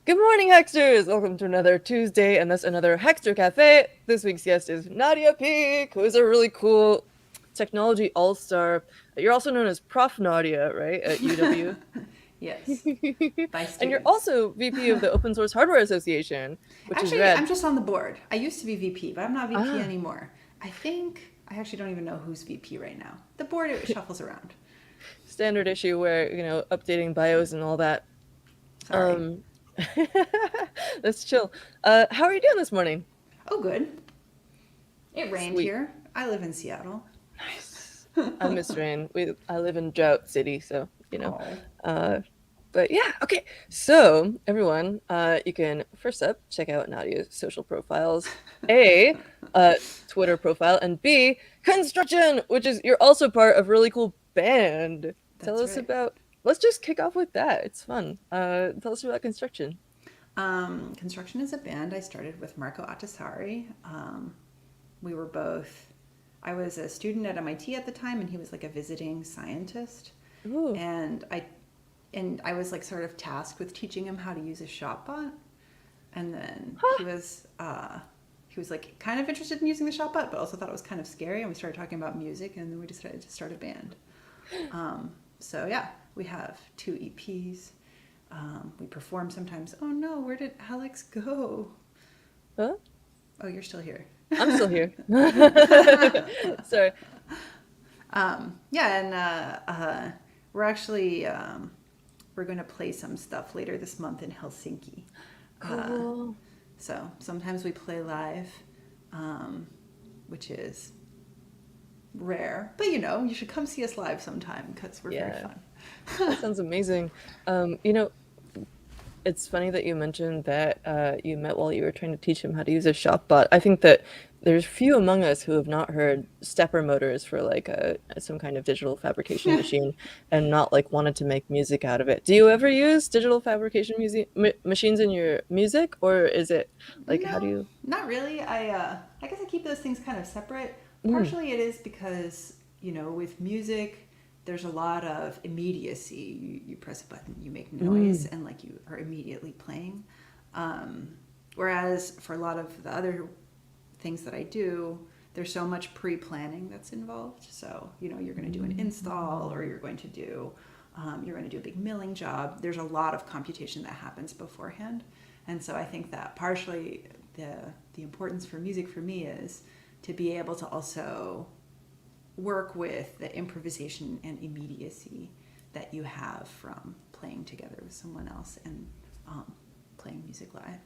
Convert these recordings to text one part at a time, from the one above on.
Good morning, Hacksters! Welcome to another Tuesday and thus another Hackster Café. This week's guest is Nadia Piek, who is a really cool technology all-star. You're also known as Prof. Nadia, right, at UW? Yes, by And you're students. also VP of the Open Source Hardware Association, which is Actually, I'm rad. just on the board. I used to be VP, but I'm not VP Ah, anymore. I actually don't even know who's VP right now. The board it shuffles around. standard issue where, updating bios and all that. Sorry. Um, let's chill. How are you doing this morning? Oh, good. It rained Sweet. here. I live in Seattle. Nice. I miss rain. I live in Drought City, so Oh. Uh, but yeah, okay. So everyone, you can first up check out Nadia's social profiles. A, Twitter profile, and B, construction, which is you're also part of a really cool band. Tell That's us right. about. Let's just kick off with that. It's fun. Tell us about construction. Construction is a band I started with Marco Attasari. We were both. I was a student at MIT at the time, and he was like a visiting scientist. Ooh. And I was like sort of tasked with teaching him how to use a shopbot. And then Huh. he was like kind of interested in using the shopbot, but also thought it was kind of scary. And we started talking about music, and then we decided to start a band. So yeah, we have two EPs. We perform sometimes. Oh no, where did Alex go? Huh? Oh, you're still here. I'm still here. Sorry. Yeah, and we're actually we're going to play some stuff later this month in Helsinki. Uh, Cool. so sometimes we play live, um, which is rare, but you should come see us live sometime because we're very Yeah, fun. that sounds amazing. Um, you know, It's funny that you mentioned that you met while you were trying to teach him how to use a shop bot. I think that there's few among us who have not heard stepper motors for like some kind of digital fabrication machine and not like wanted to make music out of it. Do you ever use digital fabrication music machines in your music, or is it like how do No, you? not really. I guess I keep those things kind of separate. Mm, Partially it is because, with music, there's a lot of immediacy. You press a button, you make noise, mm, and like you are immediately playing. Whereas for a lot of the other things that I do, there's so much pre-planning that's involved. So, you're going to do an install or you're going to do a big milling job. There's a lot of computation that happens beforehand. And so I think that partially the the importance for music for me is to be able to also work with the improvisation and immediacy that you have from playing together with someone else and playing music live.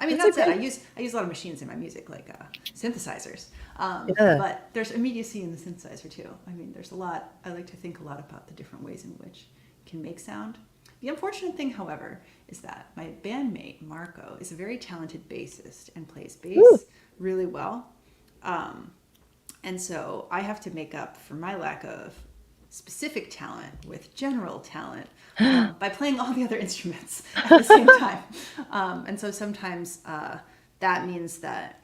I mean, that's a that said, great. I use a lot of machines in my music, like synthesizers. Yeah, But there's immediacy in the synthesizer too. I mean, there's a lot. I like to think a lot about the different ways in which it can make sound. The unfortunate thing, however, is that my bandmate Marco is a very talented bassist and plays woo, bass really well. Um, and so I have to make up for my lack of specific talent with general talent by playing all the other instruments at the same time. And so sometimes that means that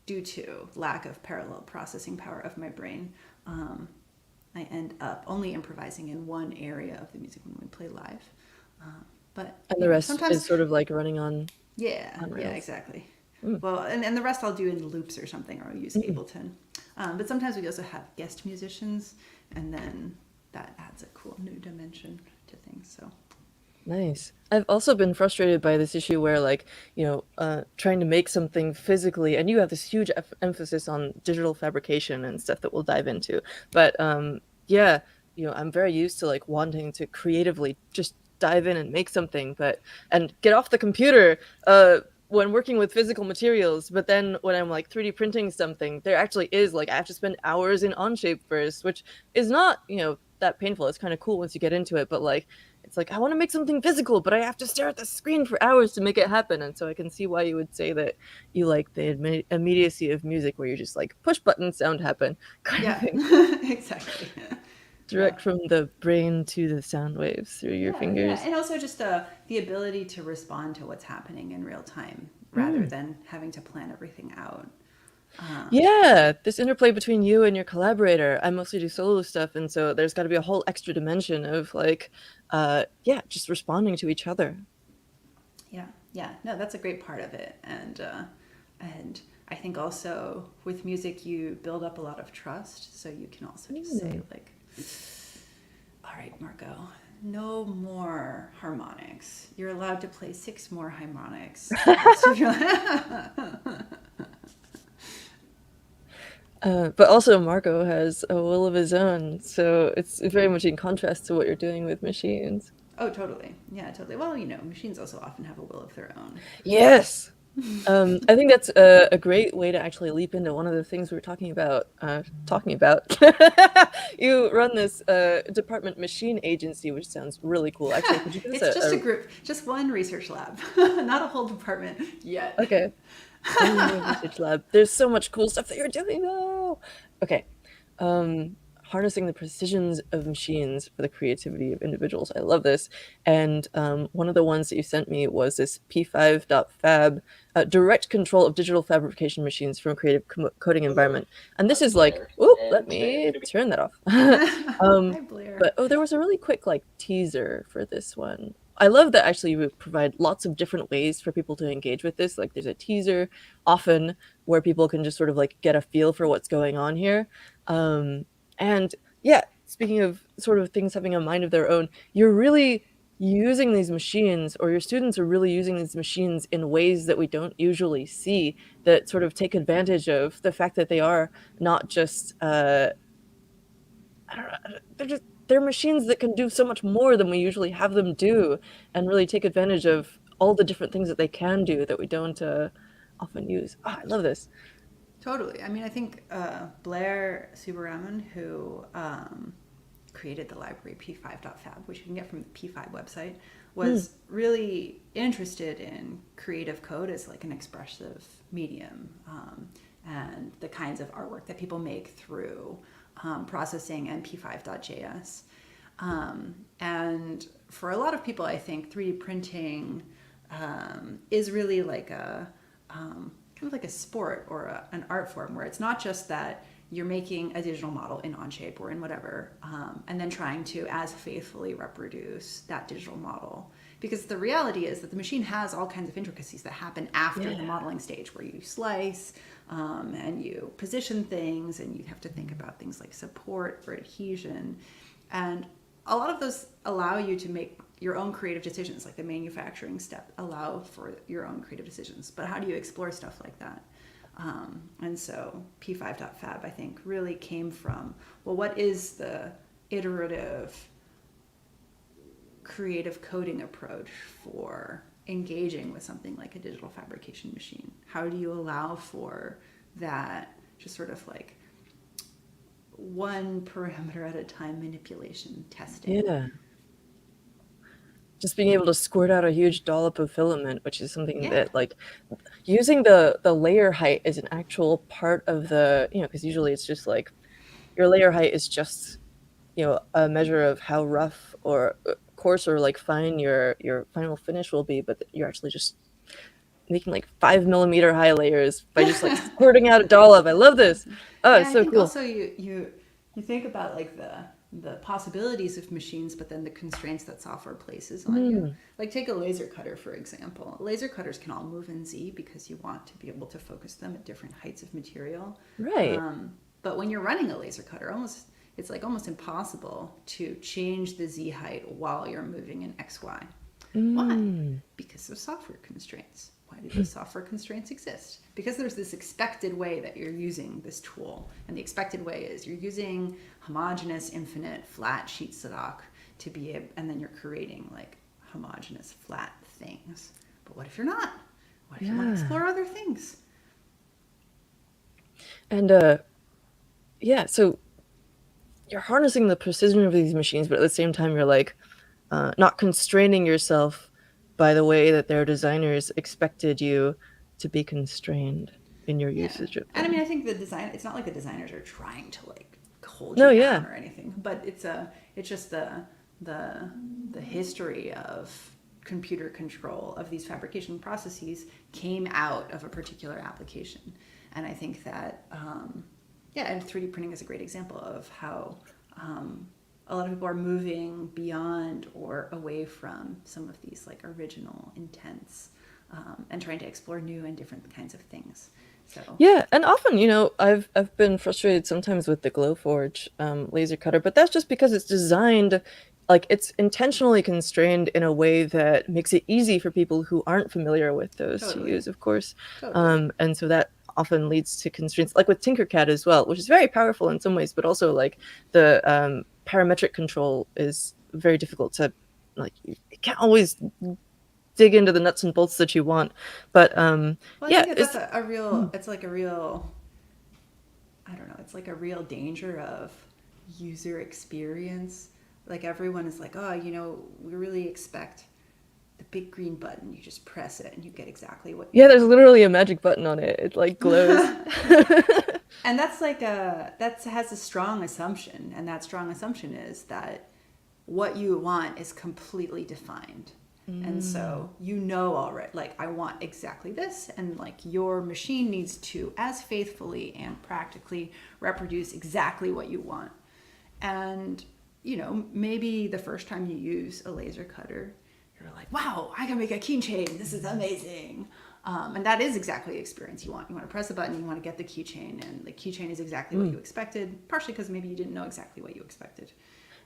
due to lack of parallel processing power of my brain, I end up only improvising in one area of the music when we play live. But and the rest sometimes, is sort of like running yeah, on yeah, rails. exactly. Mm, Well, and the rest I'll do in loops or something, or I'll use mm. Ableton. But sometimes we also have guest musicians, and then that adds a cool new dimension to things. So, Nice. I've also been frustrated by this issue where, like, trying to make something physically, and you have this huge emphasis on digital fabrication and stuff that we'll dive into. But yeah, I'm very used to like wanting to creatively just dive in and make something, but and get off the computer when working with physical materials. But then when I'm like 3D printing something, there actually is like I have to spend hours in Onshape first, which is not, that painful. It's kind of cool once you get into it, but like it's like I want to make something physical, but I have to stare at the screen for hours to make it happen. And so I can see why you would say that you like the immediacy of music, where you just like push button, sound happen, kind of yeah, thing, exactly. Yeah, direct from the brain to the sound waves through your yeah, fingers. and also just the ability to respond to what's happening in real time rather Mm. than having to plan everything out. Um, Yeah, this interplay between you and your collaborator. I mostly do solo stuff, and so there's got to be a whole extra dimension of like, yeah, just responding to each other. Yeah, yeah. No, that's a great part of it, and I think also with music you build up a lot of trust, so you can also just say Mm. like, "All right, Marco, no more harmonics. You're allowed to play six more harmonics the rest of your life." But also Marco has a will of his own, so it's very much in contrast to what you're doing with machines. Oh, totally. Yeah, totally. Well, machines also often have a will of their own. Yes. I think that's a great way to actually leap into one of the things we were talking about. Talking about, you run this department machine agency, which sounds really cool. Actually, could you give us It's just a a group, just one research lab, not a whole department yet. okay? Only one research lab. There's so much cool stuff that you're doing though. Okay. Harnessing the precisions of machines for the creativity of individuals. I love this. And one of the ones that you sent me was this P5.fab, direct control of digital fabrication machines from a creative coding Hello, environment. And this I'm is like, Blair, oop, let and today I'm me going to be. turn that off. Hi, Blair. But oh, there was a really quick like teaser for this one. I love that actually you provide lots of different ways for people to engage with this. Like there's a teaser often where people can just sort of like get a feel for what's going on here. Um, and yeah, speaking of sort of things having a mind of their own, you're really using these machines, or your students are really using these machines in ways that we don't usually see, that sort of take advantage of the fact that they are not just I don't know, they're machines that can do so much more than we usually have them do, and really take advantage of all the different things that they can do that we don't often use. Ah, I love this. Totally. I mean, I think Blair Subaraman, who created the library P5.fab, which you can get from the P5 website, Mm, was really interested in creative code as like an expressive medium, and the kinds of artwork that people make through processing and P5.js. And for a lot of people, I think 3D printing is really like a kind of like a sport or an art form where it's not just that you're making a digital model in Onshape or in whatever, and then trying to as faithfully reproduce that digital model. Because the reality is that the machine has all kinds of intricacies that happen after the yeah. modeling stage, where you slice and you position things, and you have to think about things like support for adhesion. And a lot of those allow you to make your own creative decisions, like the manufacturing step allow for your own creative decisions. But how do you explore stuff like that? And so P5.fab, I think, really came from, well, what is the iterative creative coding approach for engaging with something like a digital fabrication machine? How do you allow for that just sort of like one parameter at a time manipulation testing? Yeah. Just being able to squirt out a huge dollop of filament, which is something Yeah. that like using the layer height is an actual part of the, because usually it's just like your layer height is just, a measure of how rough or coarse or like fine your final finish will be, but you're actually just making like 5 millimeter high layers by just like squirting out a dollop. I love this. Oh, Yeah, it's I so think cool. also you think about like the possibilities of machines, but then the constraints that software places on you. Mm, Like take a laser cutter for example. Laser cutters can all move in Z because you want to be able to focus them at different heights of material. right. But when you're running a laser cutter, it's like almost impossible to change the Z height while you're moving in X Y. Why? Mm. Because of software constraints. Why do those software constraints exist? Because there's this expected way that you're using this tool. And the expected way is you're using homogeneous, infinite, flat sheet stock to be able, and then you're creating like homogeneous, flat things. But what if you're not? What if you want to Yeah. explore other things? And yeah, so you're harnessing the precision of these machines, but at the same time you're like not constraining yourself by the way that their designers expected you to be constrained in your Yeah. usage of And I mean, them. I think it's not like the designers are trying to like hold No, you yeah. down or anything, but it's just the, the history of computer control of these fabrication processes came out of a particular application. And I think that, yeah, and 3D printing is a great example of how a lot of people are moving beyond or away from some of these like original intents, and trying to explore new and different kinds of things. So Yeah, and often, I've been frustrated sometimes with the Glowforge laser cutter, but that's just because it's designed, like it's intentionally constrained in a way that makes it easy for people who aren't familiar with those to totally, use, of course. totally. And so that often leads to constraints, like with Tinkercad as well, which is very powerful in some ways, but also like the parametric control is very difficult to, like, you can't always dig into the nuts and bolts that you want. But Well, I yeah, think that's it's. a real, it's like a real, I don't know, it's like a real danger of user experience. Like everyone is like, oh, we really expect the big green button. You just press it and you get exactly what you Yeah, there's want. literally a magic button on it. It like glows. And that's like that has a strong assumption, and that strong assumption is that what you want is completely defined. And Mm. so already, like, I want exactly this, and like your machine needs to as faithfully and practically reproduce exactly what you want. And maybe the first time you use a laser cutter, you're like, wow, I can make a keychain. This is amazing. And that is exactly the experience you want. You want to press a button, you want to get the keychain, and the keychain is exactly what Mm. you expected, partially because maybe you didn't know exactly what you expected.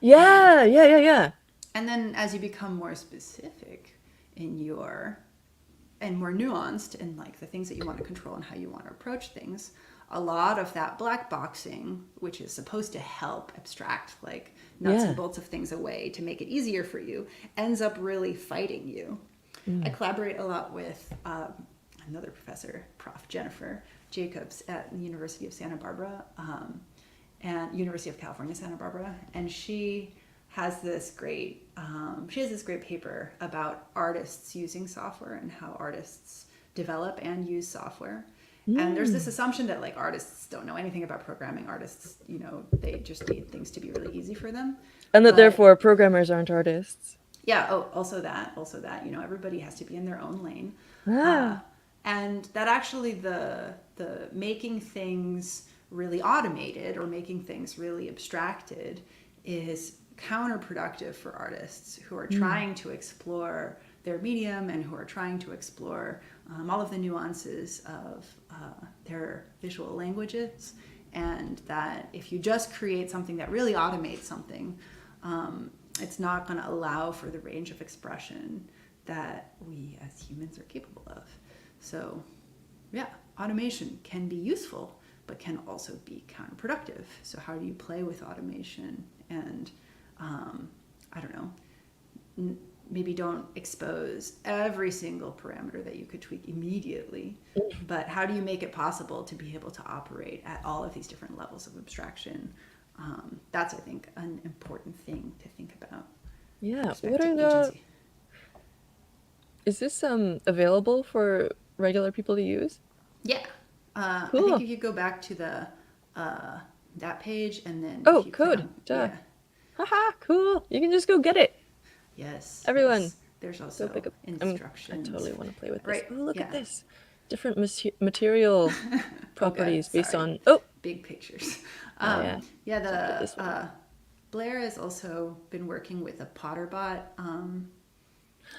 Um, Yeah, yeah, yeah, yeah. and then as you become more specific in your and more nuanced in like the things that you want to control and how you want to approach things, a lot of that black boxing, which is supposed to help abstract like nuts and Yeah. bolts of things away to make it easier for you, ends up really fighting you. I Mm. collaborate a lot with another professor, Prof. Jennifer Jacobs at the University of Santa Barbara, and University of California, Santa Barbara, and she has this great paper about artists using software and how artists develop and use software. And there's this Mm. assumption that like artists don't know anything about programming. Artists, they just need things to be really easy for them. And that But therefore programmers aren't artists. yeah, oh, also that everybody has to be in their own lane. uh, Ah. and that actually the making things really automated or making things really abstracted is counterproductive for artists who are Mm. trying to explore their medium and who are trying to explore all of the nuances of their visual languages. And that if you just create something that really automates something, it's not going to allow for the range of expression that we as humans are capable of. So, yeah, automation can be useful, but can also be counterproductive. So, how do you play with automation? And I don't know, maybe don't expose every single parameter that you could tweak immediately, but how do you make it possible to be able to operate at all of these different levels of abstraction? That's, I think, an important thing to think about with Yeah. respect What to are the agency. is this available for regular people to use? Yeah. I think Cool. if you go back to the uh, that page, and then if Oh, you click code. on, Duh. yeah, Haha, cool. You can just go get it. yes, Everyone, yes. There's go also pick up. I instructions. totally want to play with this. Right. Oh, look at Yeah. this. Different material Oh God, properties based sorry. on. Oh, Big pictures. oh yeah. Yeah, Let's look at this the one. Blair has also been working with a Potterbot.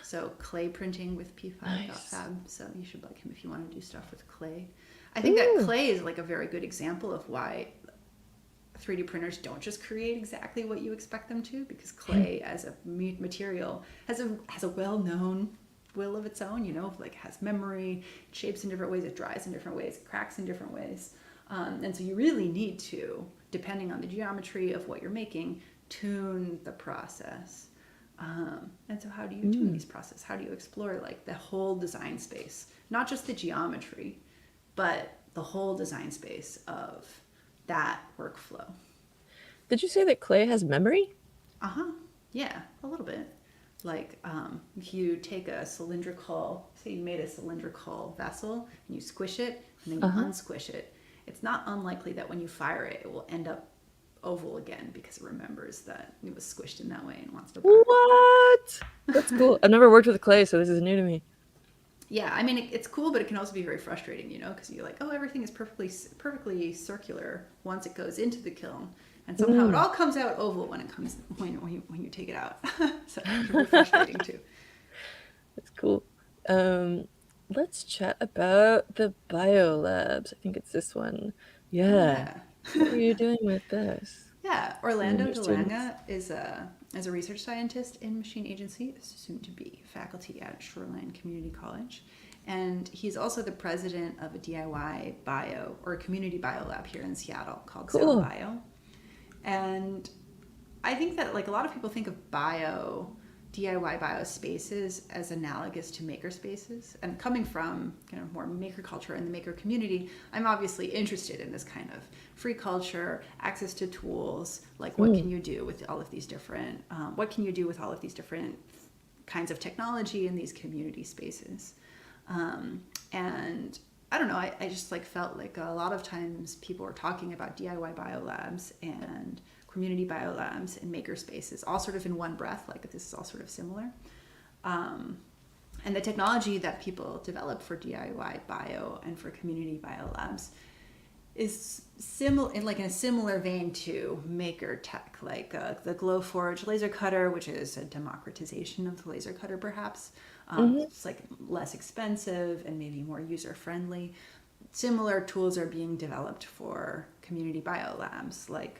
So clay printing with Nice. p5.fab. So you should like him if you want to do stuff with clay. I think that Ooh. clay is like a very good example of why 3D printers don't just create exactly what you expect them to, because clay as a material has a well-known will of its own. Like has memory, it shapes in different ways, it dries in different ways, it cracks in different ways, and so you really need to, depending on the geometry of what you're making, tune the process. And so how do you tune Mm. these processes? How do you explore like the whole design space, not just the geometry, but the whole design space of that workflow? Did you say that clay has memory? Uh-huh. Yeah, a little bit. Like if you take a cylindrical, say you made a cylindrical vessel and you squish it and then Uh you huh. unsquish it, it's not unlikely that when you fire it, it will end up oval again because it remembers that it was squished in that way and wants to go back. What? That's cool. I've never worked with clay, so this is new to me. Yeah, I mean it's cool, but it can also be very frustrating, because you're like, oh, everything is perfectly circular once it goes into the kiln, And somehow it Mm. all comes out oval when you take it out. So it can be frustrating too. That's cool. Um, let's chat about the biolabs. I think it's this one. Yeah. Yeah. What were you doing with this? Yeah, You and Orlando your students? DeLanga is a research scientist in machine agency, soon to be faculty at Shoreline Community College, and he's also the president of a DIY bio or a community bio lab here in Seattle called Sound Cool. Bio. And I think that like a lot of people think of DIY bio spaces as analogous to maker spaces. And coming from kind of more maker culture and the maker community, I'm obviously interested in this kind of free culture, access to tools, like what Mm. can you do with all of these different, what can you do with all of these different kinds of technology in these community spaces. And I don't know, I just like felt like a lot of times people were talking about DIY biolabs and community biolabs and maker spaces all sort of in one breath, like this is all sort of similar. And the technology that people develop for DIY bio and for community biolabs is similar in a similar vein to maker tech, like the Glowforge laser cutter, which is a democratization of the laser cutter, perhaps. Hmm. It's like less expensive and maybe more user friendly. Similar tools are being developed for community biolabs, like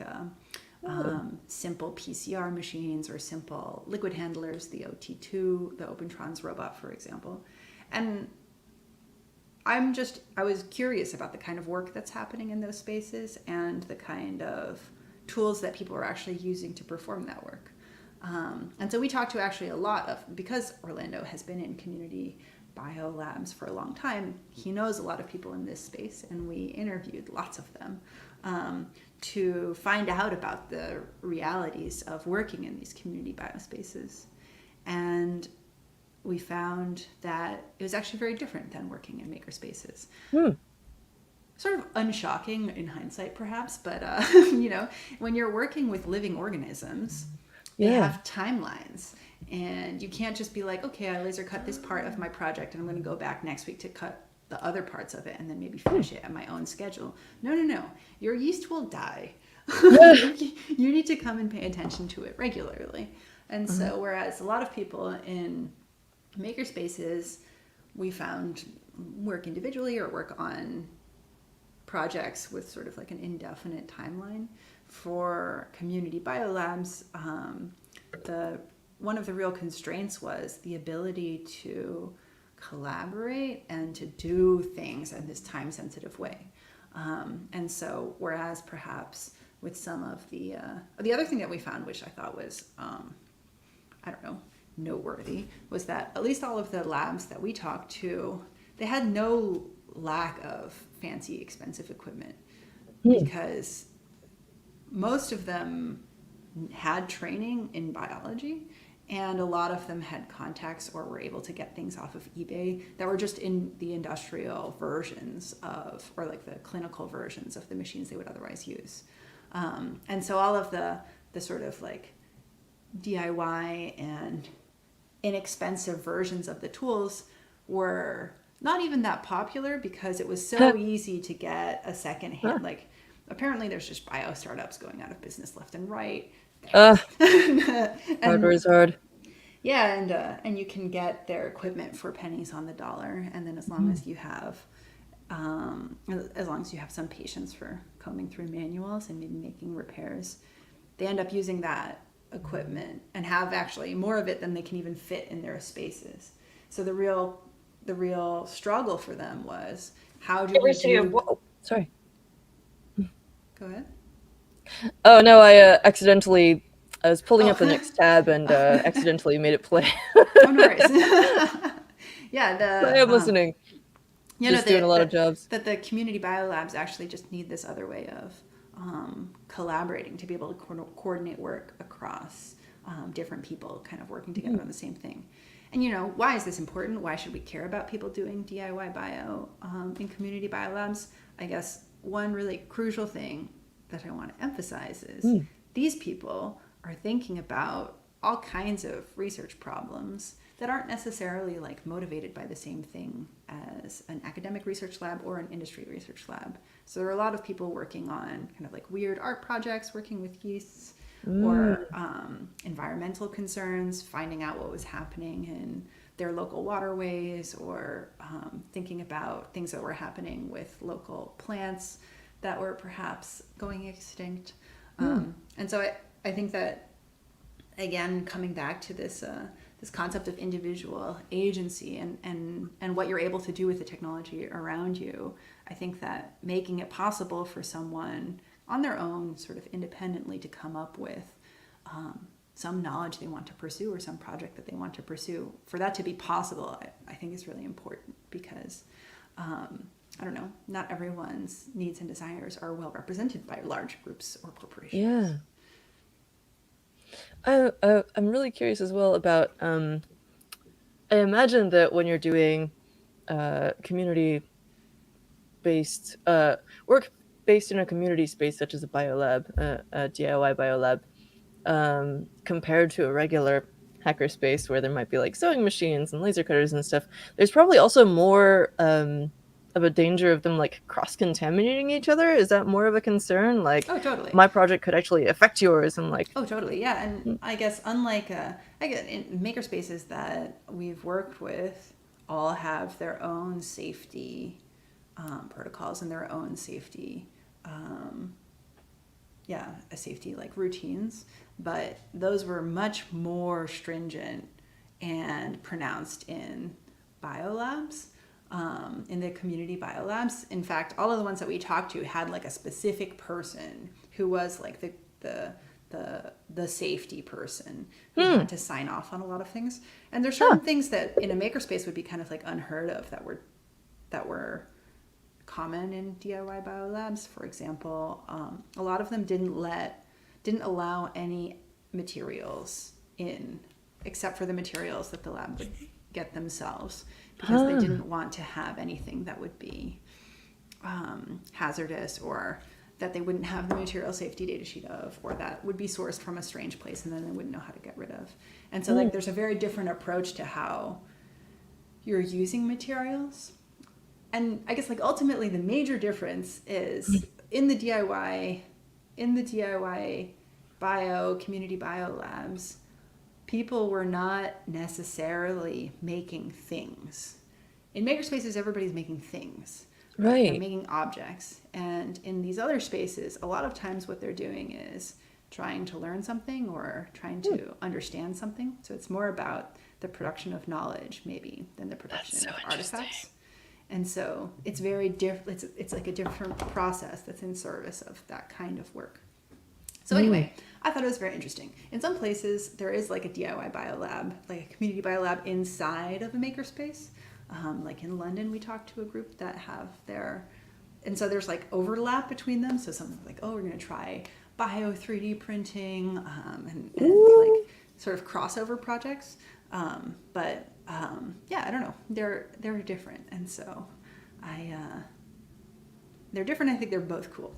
Oh. simple PCR machines or simple liquid handlers, the OT2, the Opentrons robot, for example. And I was curious about the kind of work that's happening in those spaces and the kind of tools that people are actually using to perform that work. And so we talked to actually a lot of, because Orlando has been in community bio labs for a long time, he knows a lot of people in this space, and we interviewed lots of them to find out about the realities of working in these community bio spaces. And we found that it was actually very different than working in maker spaces. Hmm. Sort of unshocking in hindsight, perhaps, but when you're working with living organisms, they Yeah. have timelines, and you can't just be like, okay, I laser cut this part of my project, and I'm going to go back next week to cut the other parts of it, and then maybe Hmm. finish it at my own schedule. No, no, no. Your yeast will die. Yeah. You need to come and pay attention to it regularly. And Uh-huh. so, whereas a lot of people in makerspaces, we found work individually or work on projects with sort of like an indefinite timeline. For community biolabs, one of the real constraints was the ability to collaborate and to do things in this time-sensitive way. And so, whereas perhaps with some of the other thing that we found, which I thought was, I don't know, noteworthy, was that at least all of the labs that we talked to, they had no lack of fancy, expensive equipment, Hmm. because most of them had training in biology, and a lot of them had contacts or were able to get things off of eBay that were just in the industrial versions of, or like the clinical versions of the machines they would otherwise use. And so all of the sort of like DIY and inexpensive versions of the tools were not even that popular because it was so easy to get a second Huh. hand. Like, apparently there's just bio startups going out of business left and right. Uh, hardware And is hard. yeah, and you can get their equipment for pennies on the dollar, and then as long as you have some patience for combing through manuals and maybe making repairs, they end up using that equipment and have actually more of it than they can even fit in their spaces. So the real struggle for them was, how do we University of do? Whoa. Sorry. Go ahead. Oh no, I was pulling up the Oh. next tab and accidentally made it play. Oh, no worries. Yeah, I am listening. Just doing a lot of jobs. that the community biolabs actually just need this other way of collaborating to be able to coordinate work across different people kind of working together on the same thing. And why is this important? Why should we care about people doing DIY bio in community biolabs? I guess one really crucial thing that I want to emphasize is Mm. these people are thinking about all kinds of research problems that aren't necessarily like motivated by the same thing as an academic research lab or an industry research lab. So there are a lot of people working on kind of like weird art projects, working with yeasts, Mm. or environmental concerns, finding out what was happening in their local waterways, or thinking about things that were happening with local plants that were perhaps going extinct. Mm. And so I think that, again, coming back to this concept of individual agency and what you're able to do with the technology around you, I think that making it possible for someone on their own, sort of independently, to come up with some knowledge they want to pursue or some project that they want to pursue, for that to be possible, I think is really important, because I don't know, not everyone's needs and desires are well represented by large groups or corporations. Yeah. I'm really curious as well about, I imagine that when you're doing community-based work based in a community space such as a biolab, a DIY biolab, compared to a regular hackerspace where there might be like sewing machines and laser cutters and stuff, there's probably also more of a danger of them like cross-contaminating each other. Is that more of a concern? Like Oh, totally. my project could actually affect yours and like. Oh, totally. Yeah, and I guess unlike I guess in makerspaces that we've worked with, all have their own safety protocols and their own safety, yeah, a safety like routines. But those were much more stringent and pronounced in biolabs. In the community biolabs, in fact, all of the ones that we talked to had like a specific person who was like the safety person who had to sign off on a lot of things. And there's certain things that in a makerspace would be kind of like unheard of that were common in DIY biolabs. For example, a lot of them didn't allow any materials in except for the materials that the lab would get themselves, because they didn't want to have anything that would be hazardous, or that they wouldn't have the material safety data sheet of, or that would be sourced from a strange place and then they wouldn't know how to get rid of. And so like there's a very different approach to how you're using materials. And I guess like ultimately the major difference is in the DIY community bio labs, people were not necessarily making things. In makerspaces, everybody's making things. Right? They're making objects. And in these other spaces, a lot of times what they're doing is trying to learn something or trying to understand something. So it's more about the production of knowledge, maybe, than the production of artifacts. And so it's very different. It's like a different process that's in service of that kind of work. So anyway, I thought it was very interesting. In some places, there is like a DIY biolab, like a community biolab inside of a makerspace. Like in London, we talked to a group that have their, and so there's like overlap between them. So something like, oh, we're going to try bio 3D printing, and like sort of crossover projects. But yeah, I don't know. They're different, and so they're different. I think they're both cool.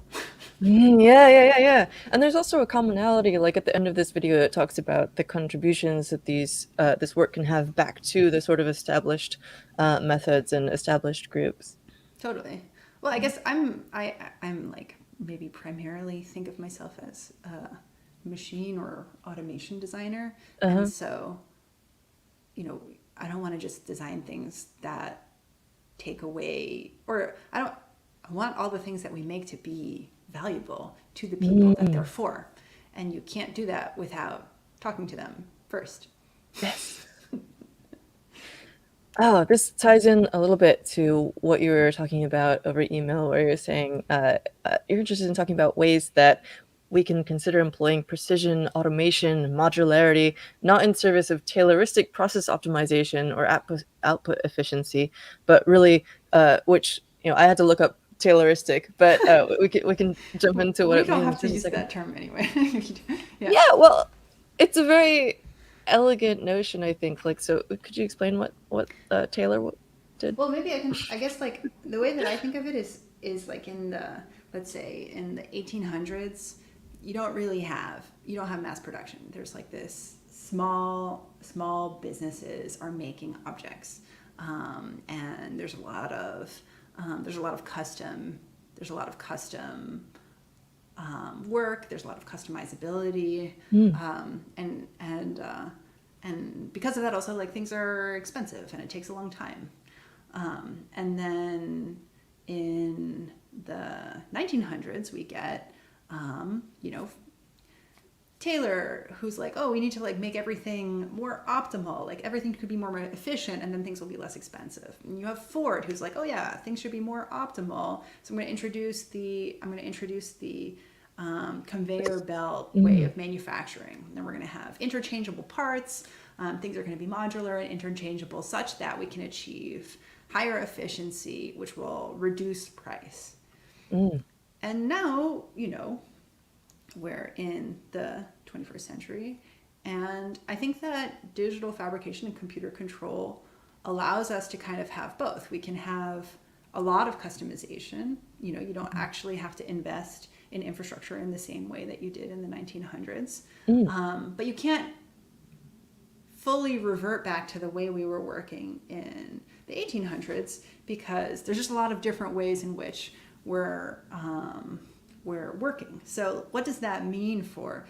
Yeah. And there's also a commonality, like at the end of this video, it talks about the contributions that this work can have back to the sort of established methods and established groups. Totally. Well, I guess I'm like maybe primarily think of myself as a machine or automation designer, and so I don't want to just design things that take away, or I want all the things that we make to be valuable to the people that they're for. And you can't do that without talking to them first. Yes. Oh, this ties in a little bit to what you were talking about over email, where you're saying you're interested in talking about ways that we can consider employing precision, automation, modularity, not in service of Tayloristic process optimization or output efficiency, but really, which I had to look up Tayloristic, but we can jump into what We it don't means have to in a use second. that term anyway. Yeah, well, it's a very elegant notion, I think. Like, so could you explain what Taylor did? Well, maybe I guess like the way that I think of it is like in the, let's say in the 1800s, you don't have mass production. There's like this small businesses are making objects, and there's a lot of custom there's a lot of custom work. There's a lot of customizability, Mm. and because of that, also like things are expensive and it takes a long time. And then in the 1900s, we get you know, Taylor, who's like, oh, we need to like make everything more optimal, like everything could be more efficient, and then things will be less expensive. And you have Ford, who's like, oh yeah, things should be more optimal, so I'm going to introduce the conveyor belt way Mm. of manufacturing. And then we're going to have interchangeable parts. Things are going to be modular and interchangeable, such that we can achieve higher efficiency, which will reduce price. Mm. And now, we're in the 21st century. And I think that digital fabrication and computer control allows us to kind of have both. We can have a lot of customization. You don't actually have to invest in infrastructure in the same way that you did in the 1900s. Mm. But you can't fully revert back to the way we were working in the 1800s, because there's just a lot of different ways in which we're working. So what does that mean for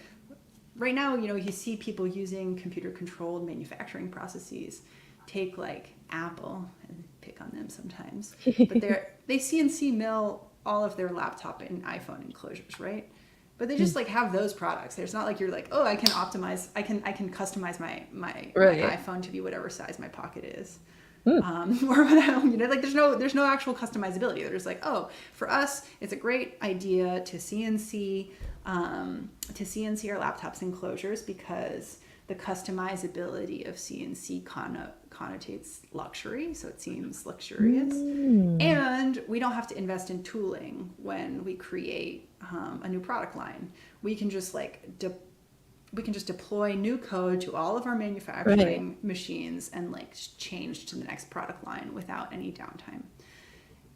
right now? You see people using computer controlled manufacturing processes. Take like Apple, and pick on them sometimes, but they CNC mill all of their laptop and iPhone enclosures, right? But they just like have those products. There's not like you're like, oh, I can customize my Right. iPhone to be whatever size my pocket is. Mm. Or whatever, like there's no actual customizability. They're just like, oh, for us, it's a great idea to CNC our laptops enclosures, because the customizability of CNC connotates luxury, so it seems luxurious, Mm. and we don't have to invest in tooling when we create a new product line. We can just deploy new code to all of our Right. manufacturing machines and like change to the next product line without any downtime.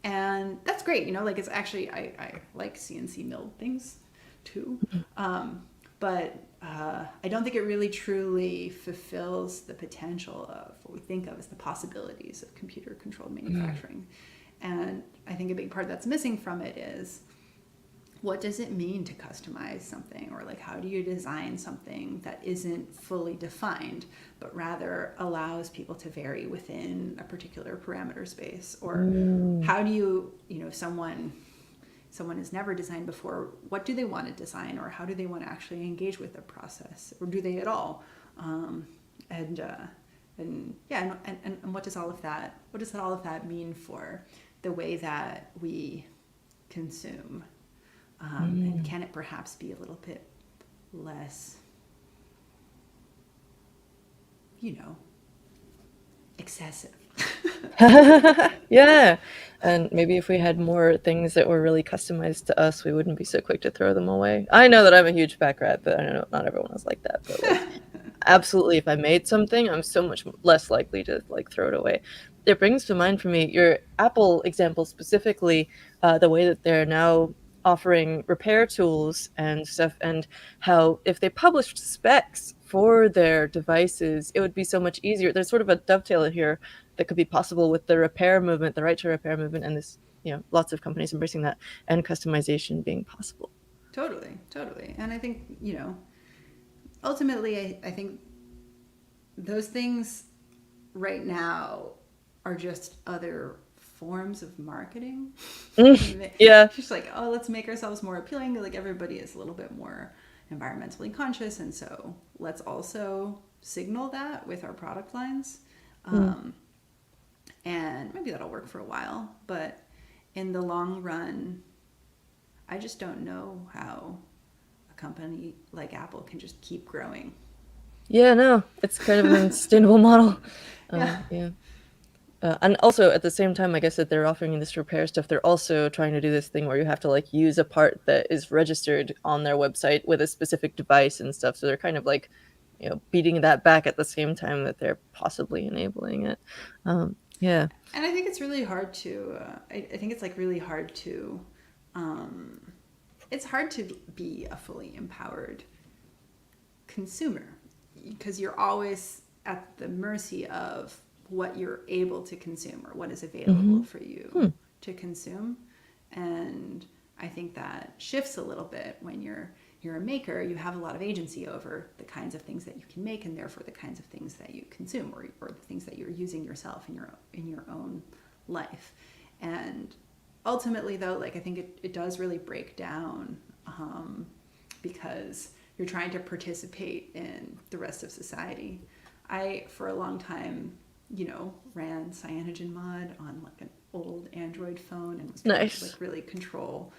And that's great. Like it's actually, I like CNC milled things too. But I don't think it really truly fulfills the potential of what we think of as the possibilities of computer controlled Mm. manufacturing. And I think a big part that's missing from it is, what does it mean to customize something? Or like, how do you design something that isn't fully defined, but rather allows people to vary within a particular parameter space? Or Mm. how do you, someone has never designed before, what do they want to design? Or how do they want to actually engage with the process? Or do they at all? And yeah, and what does all of that mean for the way that we consume? And Mm. can it perhaps be a little bit less, excessive? Yeah. And maybe if we had more things that were really customized to us, we wouldn't be so quick to throw them away. I know that I'm a huge pack rat, but I know not everyone is like that. But like, absolutely, if I made something, I'm so much less likely to like throw it away. It brings to mind for me your Apple example specifically, the way that they're now offering repair tools and stuff, and how if they published specs for their devices, it would be so much easier. There's sort of a dovetail here that could be possible with the repair movement, the right to repair movement, and this, lots of companies embracing that, and customization being possible. Totally. And I think, ultimately, I think those things right now are just other forms of marketing. Yeah. Just like, oh, let's make ourselves more appealing. Like everybody is a little bit more environmentally conscious, and so let's also signal that with our product lines. Mm. Um, and maybe that'll work for a while, but in the long run, I just don't know how a company like Apple can just keep growing. Yeah, no, it's kind of an unsustainable model. Yeah. Yeah. And also at the same time, I guess that they're offering this repair stuff, they're also trying to do this thing where you have to like use a part that is registered on their website with a specific device and stuff. So they're kind of like, beating that back at the same time that they're possibly enabling it. Yeah. And I think it's really hard to, I think it's like really hard to, um, it's hard to be a fully empowered consumer. because you're always at the mercy of what you're able to consume or what is available Mm-hmm. for Hmm. you to consume. And I think that shifts a little bit when you're a maker. You have a lot of agency over the kinds of things that you can make, and therefore the kinds of things that you consume, or the things that you're using yourself in your own life. And ultimately, though, like, I think it does really break down, because you're trying to participate in the rest of society. I, for a long time, ran CyanogenMod on like an old Android phone and was trying to Nice. like really control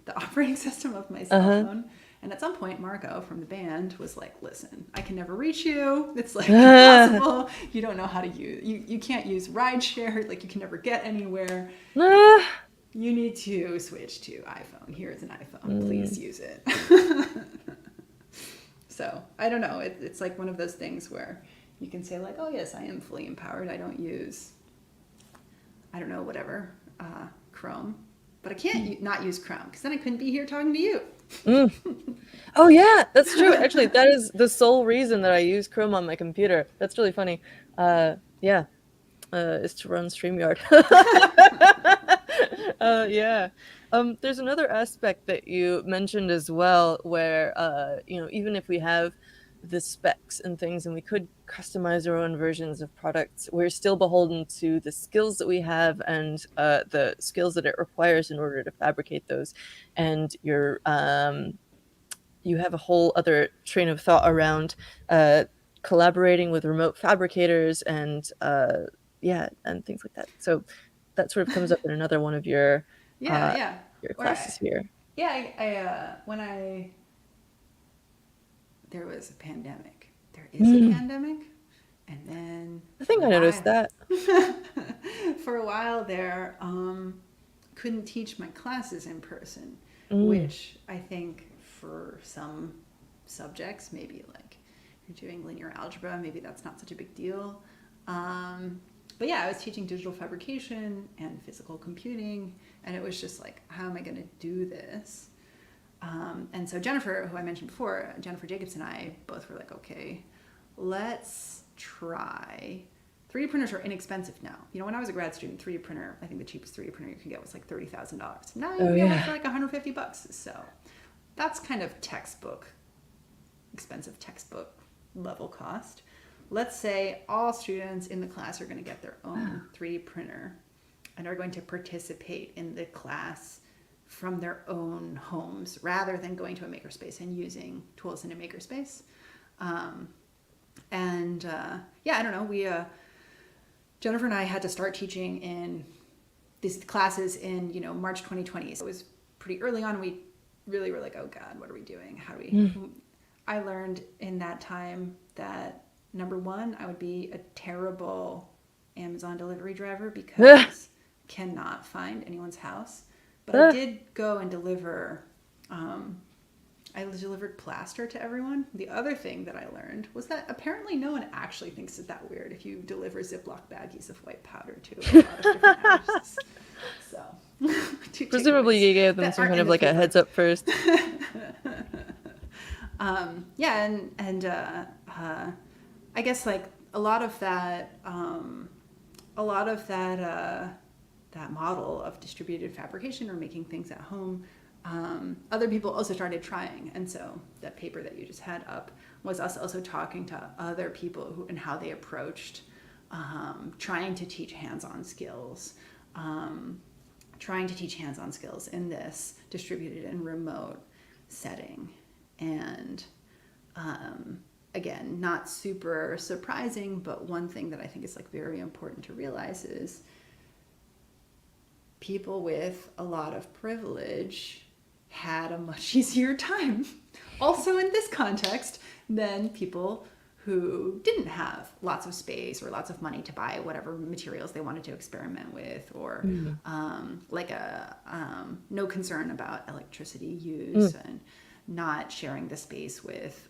the operating system of my cell Uh-huh. phone. And at some point, Marco from the band was like, "Listen, I can never reach you. It's like Ah, impossible. You don't know how to use you can't use rideshare. Like you can never get anywhere. ah. You need to switch to iPhone. Here's an iPhone. Mm. Please use it." So I don't know. It's like one of those things where you can say like, "Oh yes, I am fully empowered. I don't use, I don't know, whatever, Chrome, but I can't not use Chrome because then I couldn't be here talking to you." Mm. Oh yeah, that's true. Actually, that is the sole reason that I use Chrome on my computer. That's really funny. Yeah, is to run StreamYard. Yeah. There's another aspect that you mentioned as well, where even if we have the specs and things, and we could customize our own versions of products, we're still beholden to the skills that we have and the skills that it requires in order to fabricate those. And you have a whole other train of thought around uh, collaborating with remote fabricators and yeah, and things like that. So that sort of comes up in another one of Yeah, uh, yeah. your Or classes here. yeah, when I there was a pandemic. There is a Mm, pandemic, and then I for think a I noticed while, that. for a while there, couldn't teach my classes in person, Mm. which I think for some subjects, maybe like if you're doing linear algebra, maybe that's not such a big deal. Um, but yeah, I was teaching digital fabrication and physical computing, and it was just like, how am I going to do this? And so Jennifer, who I mentioned before, Jennifer Jacobs and I both were like, okay, let's try. 3D printers are inexpensive now. When I was a grad student, 3D printer, I think the cheapest 3D printer you can get was like $30,000. Now you Oh can get one yeah. for like $150. So that's kind of expensive textbook level cost. Let's say all students in the class are going to get their own 3D printer and are going to participate in the class from their own homes rather than going to a makerspace and using tools in a makerspace. Um, and yeah, I don't know. Jennifer and I had to start teaching in these classes in March 2020. So it was pretty early on. We really were like, oh God, what are we doing? How do we? Mm. I learned in that time that number one, I would be a terrible Amazon delivery driver because I cannot find anyone's house. But I did go and deliver. I delivered plaster to everyone. The other thing that I learned was that apparently no one actually thinks it that weird if you deliver Ziploc baggies of white powder to a lot of different houses. So, two Presumably takeaways you gave them that some aren't kind in of the like a paper. heads up first. Yeah, and I guess like a lot of that, that model of distributed fabrication or making things at home, other people also started trying. And so that paper that you just had up was us also talking to other people and how they approached trying to teach hands-on skills, in this distributed and remote setting. And again, not super surprising, but one thing that I think is like very important to realize is people with a lot of privilege had a much easier time, also in this context, than people who didn't have lots of space or lots of money to buy whatever materials they wanted to experiment with, or Mm. no concern about electricity use Mm. and not sharing the space with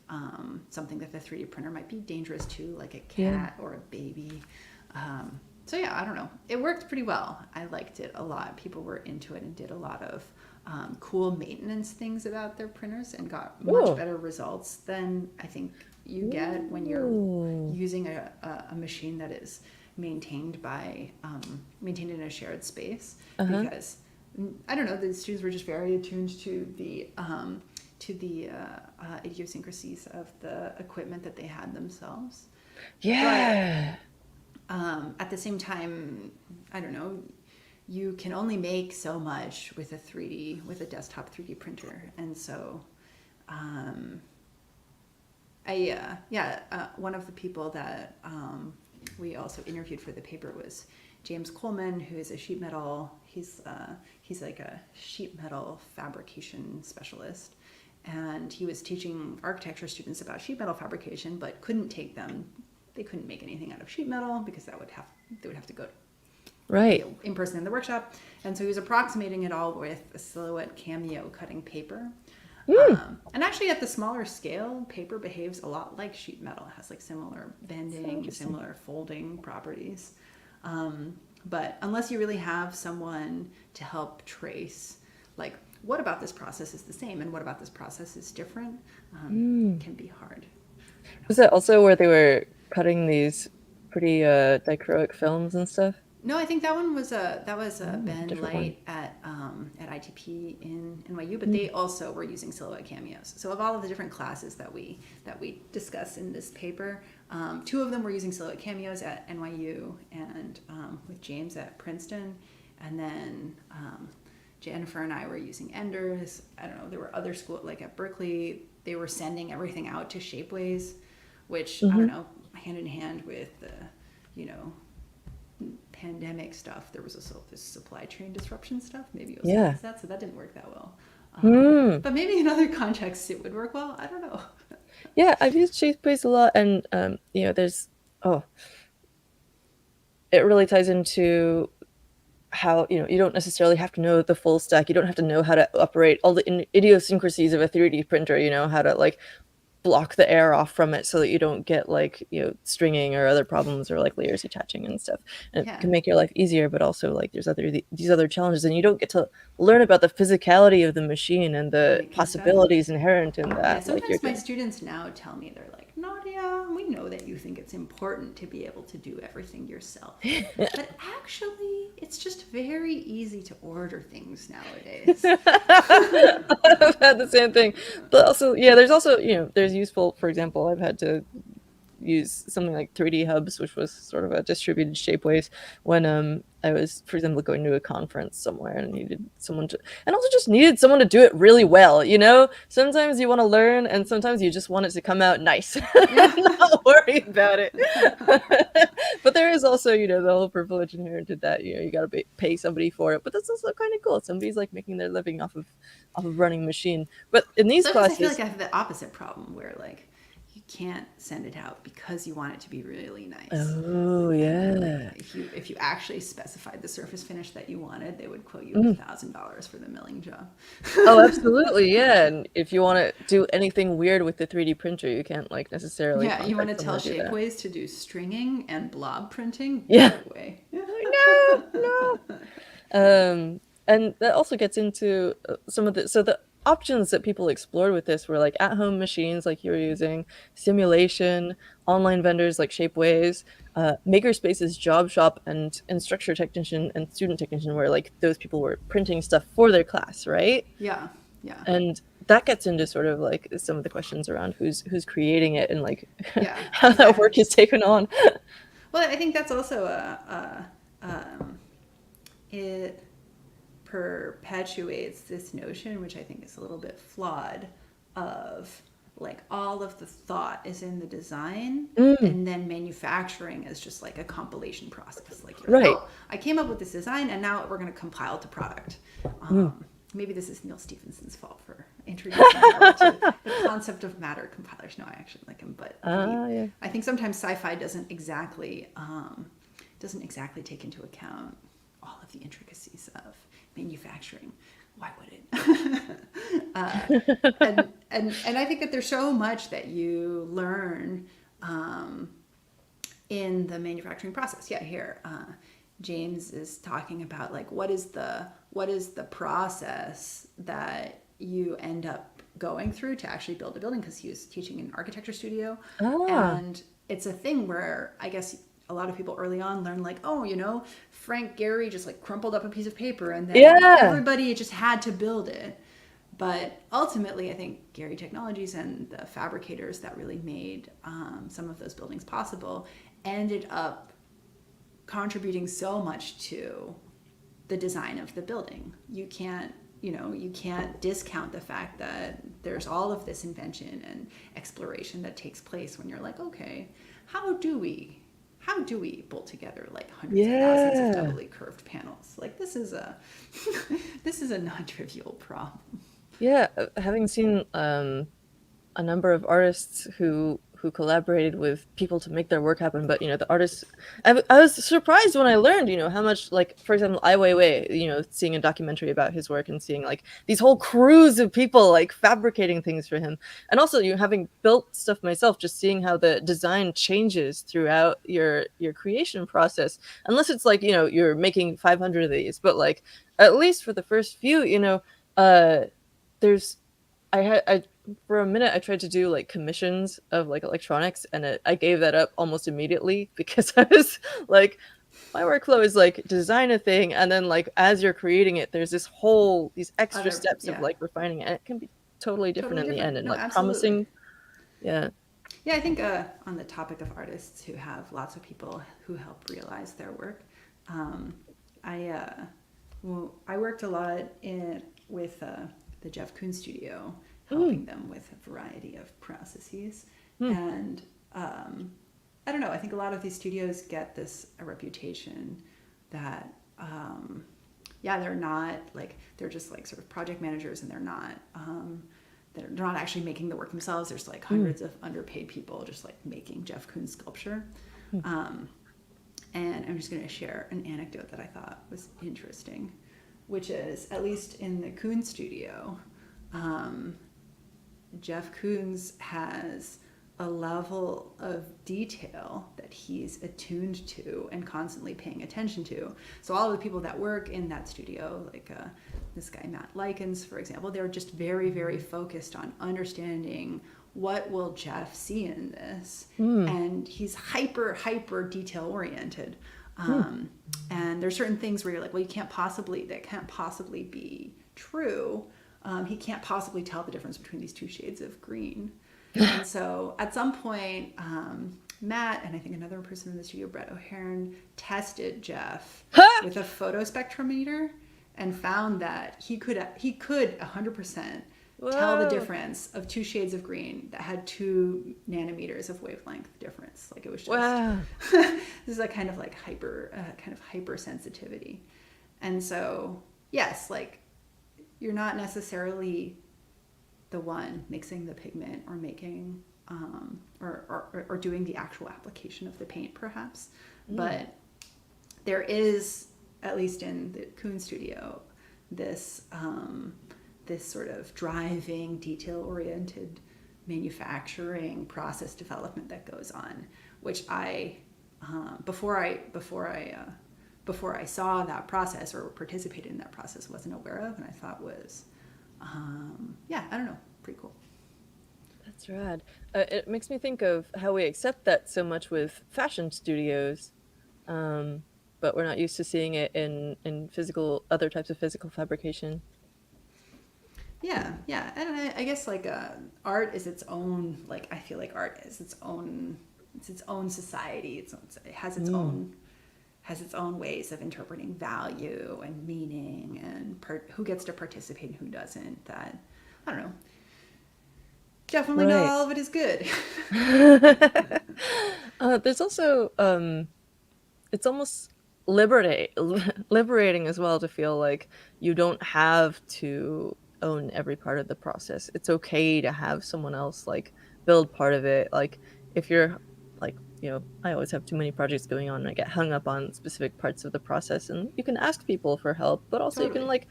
something that the 3D printer might be dangerous to, like a Yeah. cat or a baby. So yeah, I don't know. It worked pretty well. I liked it a lot. People were into it and did a lot of cool maintenance things about their printers and got much Ooh. better results than I think you get when you're Ooh. using a machine that is maintained by maintained in a shared space, Uh-huh. because I don't know, the students were just very attuned to the idiosyncrasies of the equipment that they had themselves. But Yeah. at the same time, I don't know, you can only make so much with with a desktop 3D printer. And so one of the people that we also interviewed for the paper was James Coleman, who is a sheet metal. He's like a sheet metal fabrication specialist, and he was teaching architecture students about sheet metal fabrication, but couldn't take them. They couldn't make anything out of sheet metal because they would have to go be Right. in person in the workshop. And so he was approximating it all with a silhouette cameo cutting paper. Mm. And actually, at the smaller scale, paper behaves a lot like sheet metal. It has like similar So bending, interesting. similar folding properties. But unless you really have someone to help trace, like, what about this process is the same and what about this process is different, Mm. can be hard. Was that also where they were cutting these pretty dichroic films and stuff? No, I think that was a Oh, Ben different one. Light at ITP in NYU, but Mm. they also were using silhouette cameos. So of all of the different classes that we discuss in this paper, two of them were using silhouette cameos at NYU and with James at Princeton, and then Jennifer and I were using Enders. I don't know. There were other schools like at Berkeley. They were sending everything out to Shapeways, which I don't Hmm. know, hand in hand with the, you know, pandemic stuff. There was this supply chain disruption stuff. Maybe it was Yeah. against that, so that didn't work that well. Hmm. But maybe in other contexts it would work well. I don't know. Yeah, I've used Shapeways a lot, and there's oh, it really ties into how you don't necessarily have to know the full stack. You don't have to know how to operate all the idiosyncrasies of a 3D printer. You know how to like block the air off from it so that you don't get like stringing or other problems or like layers attaching and stuff, and it Yeah, can make your life easier, but also like there's these other challenges, and you don't get to learn about the physicality of the machine and the breaking stuff. possibilities inherent in Yeah, that like you're sometimes my doing. students now tell me, they're like, Nadia, we know that you think it's important to be able to do everything yourself, but actually, it's just very easy to order things nowadays. I've had the same thing, but also yeah, there's also there's useful, for example, I've had to use something like 3D Hubs, which was sort of a distributed shapeways when I was, for example, going to a conference somewhere and needed someone to, and also just needed someone to do it really well. Sometimes you want to learn, and sometimes you just want it to come out nice. Yeah. Not worry about it. But there is also the whole privilege inherent in that. You got to pay somebody for it, but that's also kind of cool. Somebody's like making their living off of running a machine. But in these Sometimes I feel like classes, I have the opposite problem where like you can't send it out because you want it to be really nice. oh And then like yeah. if you actually specified the surface finish that you wanted, they would quote you Mm. $1,000 for the milling job. Oh, absolutely, yeah. And if you want to do anything weird with the 3D printer, you can't like necessarily Yeah, you want to contact tell someone to do that. Shapeways to do stringing and blob printing? Yeah. No way. No, no. And that also gets into some of the options that people explored with this were like at-home machines, like you were using, simulation, online vendors like Shapeways, makerspaces, job shop, and instructor technician and student technician, where like those people were printing stuff for their class, right? Yeah, yeah, And that gets into sort of like some of the questions around who's creating it and like yeah, how that exactly. work is taken on. Well, I think that's also it perpetuates this notion, which I think is a little bit flawed, of like all of the thought is in the design, Mm, and then manufacturing is just like a compilation process. Like you're like, right. oh, I came up with this design, and now we're going to compile it to product. Mm. Maybe this is Neil Stephenson's fault for introducing the world to the concept of matter compilers. No, I actually like him, but Yeah. I think sometimes sci-fi doesn't exactly take into account all of the intricacies of manufacturing. Why would it? And I think that there's so much that you learn in the manufacturing process. Yeah, here James is talking about like what is the process that you end up going through to actually build a building because he was teaching in an architecture studio. Ah, And it's a thing where I guess a lot of people early on learn like, oh, Frank Gehry just like crumpled up a piece of paper and then yeah. everybody just had to build it. But ultimately, I think Gehry Technologies and the fabricators that really made some of those buildings possible ended up contributing so much to the design of the building. You can't discount the fact that there's all of this invention and exploration that takes place when you're like, okay, how do we bolt together like hundreds of thousands of Yeah. doubly curved panels? Like this is a this is a non-trivial problem. Yeah, having seen a number of artists who collaborated with people to make their work happen, but the artists, I was surprised when I learned how much, like, for example, Ai Weiwei, seeing a documentary about his work and seeing like these whole crews of people like fabricating things for him, and also having built stuff myself, just seeing how the design changes throughout your creation process, unless it's like you're making 500 of these, but like at least for the first few, uh there's I for a minute I tried to do like commissions of like electronics, and I gave that up almost immediately because I was like, my workflow is like design a thing, and then like as you're creating it there's these extra Other, steps of yeah, like refining it, and it can be totally different totally in the end, different. and No, like absolutely. promising. Yeah. Yeah, I think on the topic of artists who have lots of people who help realize their work, um, I worked a lot with the Jeff Koons studio, Mm. helping them with a variety of processes. Mm. And I don't know, I think a lot of these studios get this a reputation that, yeah, they're not like, they're just like sort of project managers, and they're not actually making the work themselves. There's like Mm. hundreds of underpaid people just like making Jeff Koons sculpture. Mm. Um, and I'm just going to share an anecdote that I thought was interesting, which is, at least in the Koons studio, um, Jeff Koons has a level of detail that he's attuned to and constantly paying attention to. So all of the people that work in that studio, like this guy Matt Likens, for example, they're just very, very focused on understanding what will Jeff see in this, Mm. and he's hyper detail oriented. Mm. And there's certain things where you're like, well, that can't possibly be true. He can't possibly tell the difference between these two shades of green. And so at some point, Matt and I think another person in the studio, Brett O'Hearn, tested Jeff Ha! with a photospectrometer and found that he could 100% tell the Whoa. difference of two shades of green that had 2 nanometers of wavelength difference. Like it was just Wow. this is a kind of like hypersensitivity. And so yes, like you're not necessarily the one mixing the pigment or making or doing the actual application of the paint, perhaps, Mm. but there is, at least in the Koons studio, this this sort of driving, detail-oriented manufacturing process development that goes on, which I before I saw that process or participated in that process wasn't aware of, and I thought was yeah, I don't know, pretty cool. That's rad. It makes me think of how we accept that so much with fashion studios, um, but we're not used to seeing it in physical, other types of physical fabrication. Yeah, yeah, and I guess like art is its own. Like I feel like art is it's its own society. It Mm. has its own ways of interpreting value and meaning and who gets to participate and who doesn't. That I don't know. Definitely not Right. all of it is good. There's also it's almost liberate liberating as well to feel like you don't have to own every part of the process. It's okay to have someone else like build part of it. Like if you're like, I always have too many projects going on and I get hung up on specific parts of the process, and you can ask people for help, but also you can Totally, like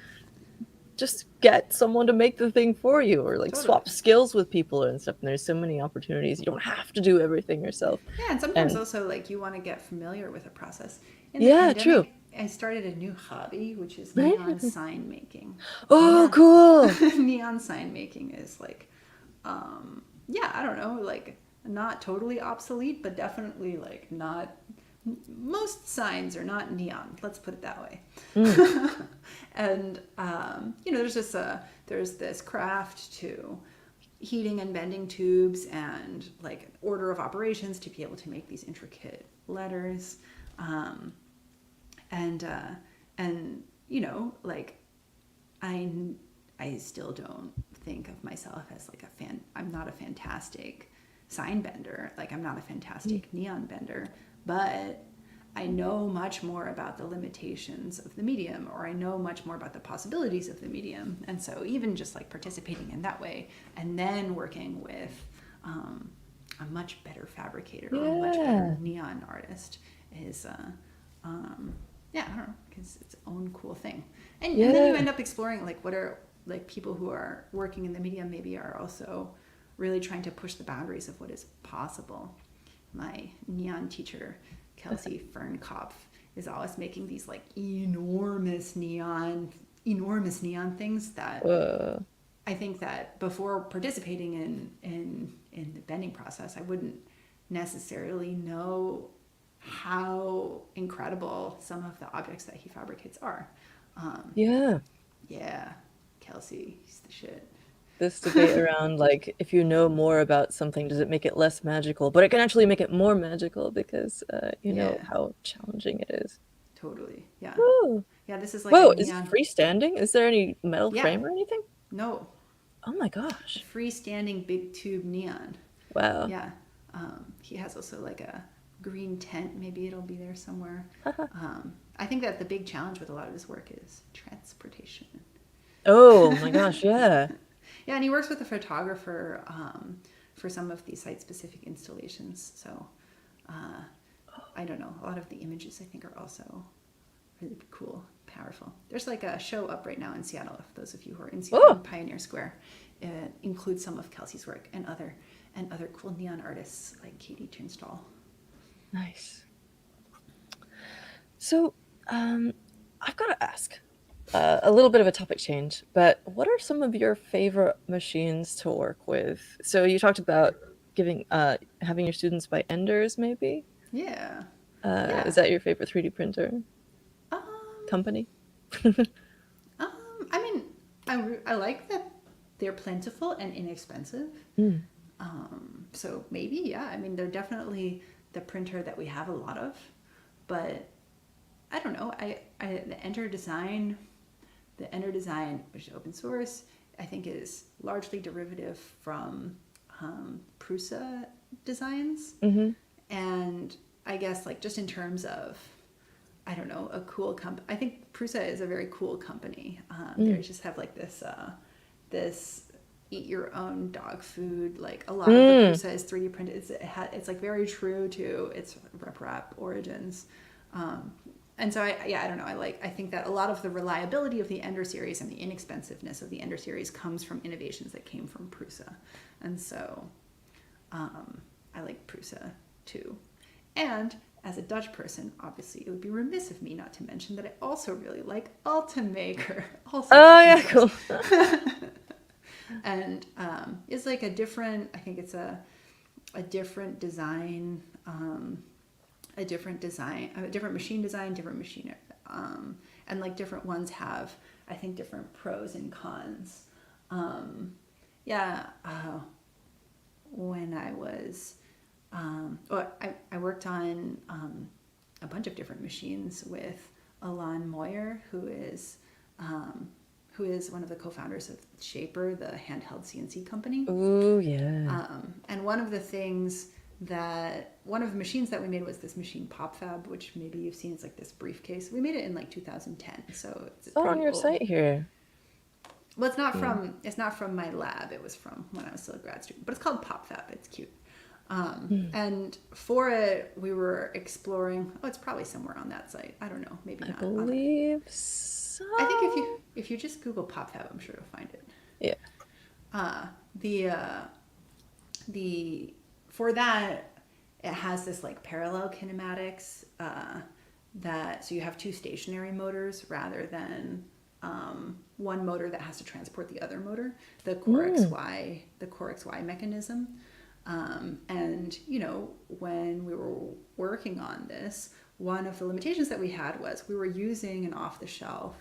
just get someone to make the thing for you, or like totally. swap skills with people and stuff. And there's so many opportunities. You don't have to do everything yourself. Yeah, and sometimes And also like you want to get familiar with a process. In the yeah, pandemic, true. I started a new hobby, which is neon sign making. Oh, Neon cool. neon sign making is like, yeah, I don't know, like not totally obsolete, but definitely like not. Most signs are not neon. Let's put it that way. Mm. And there's this craft to heating and bending tubes and like order of operations to be able to make these intricate letters. Um, and and like I I still don't think of myself as like a fan. I'm not a fantastic sign bender. Like I'm not a fantastic neon bender, but I know much more about the limitations of the medium, or I know much more about the possibilities of the medium. And so even just like participating in that way, and then working with a much better fabricator or a much better Yeah. neon artist is um, yeah, I don't know, because it's its own cool thing. And then you Yeah. end up exploring like what are like people who are working in the medium maybe are also really trying to push the boundaries of what is possible. My neon teacher, Kelsey Fernkopf, is always making these like enormous neon things that Whoa. I think that before participating in the bending process, I wouldn't necessarily know how incredible some of the objects that he fabricates are. Um, Yeah. yeah, Kelsey, he's the shit. This debate around like if you know more about something, does it make it less magical? But it can actually make it more magical because you know Yeah, how challenging it is. totally. Yeah, Whoa. yeah. This is like a Whoa, is it neon. freestanding? Is there any metal Yeah, frame or anything? no, Oh my gosh. freestanding big tube neon. Wow. Yeah. He has also like a green tent. Maybe it'll be there somewhere. I think that the big challenge with a lot of his work is transportation. Oh my gosh, yeah. Yeah, and he works with a photographer for some of these site-specific installations. So uh, I don't know. A lot of the images I think are also really cool, powerful. There's like a show up right now in Seattle. If those of you who are in Seattle, in Oh, Pioneer Square, it includes some of Kelsey's work and other cool neon artists like Katie Tunstall. nice. So, um, I've got to ask a little bit of a topic change, but what are some of your favorite machines to work with? So you talked about giving having your students buy Enders, maybe. Yeah, Is yeah. that your favorite 3D printer Um, company? I mean, I like that they're plentiful and inexpensive. Mm. So maybe, yeah. I mean, they're definitely the printer that we have a lot of, but I don't know. The Enter Design, which is open source, I think is largely derivative from Prusa designs, Hmm. and I guess like just in terms of I don't know, a cool company. I think Prusa is a very cool company. They Mm. just have like this eat your own dog food. Like a lot of the Mm. Prusa is 3D printed. It's like very true to its rep origins. Um, and so I don't know. I think that a lot of the reliability of the Ender series and the inexpensiveness of the Ender series comes from innovations that came from Prusa, and so I like Prusa too. And as a Dutch person, obviously, it would be remiss of me not to mention that I also really like Ultimaker, also Oh open yeah, source. cool. And it's like a different, I think it's a different design, a different machine design, different machine, and like different ones have, I think, different pros and cons. Yeah, when I was I worked on a bunch of different machines with Alon Moyer, who is one of the co-founders of Shaper, the handheld CNC company. Ooh yeah. And one of the machines that we made was this machine PopFab, which maybe you've seen. It's like this briefcase. We made it in like 2010, so it's Saw it on pretty your old. site here. Well, Yeah. it's not from my lab. It was from when I was still a grad student. But it's called PopFab. It's cute. Mm. And for it, we were exploring. Oh, it's probably somewhere on that site. I don't know. Maybe I not on the. believe so. I think if you just Google PopFab, I'm sure you'll find it. Yeah. Uh, the uh, the for that, it has this like parallel kinematics that, so you have two stationary motors rather than one motor that has to transport the other motor, Mm. the core XY mechanism. And, you know, when we were working on this, one of the limitations that we had was we were using an off the shelf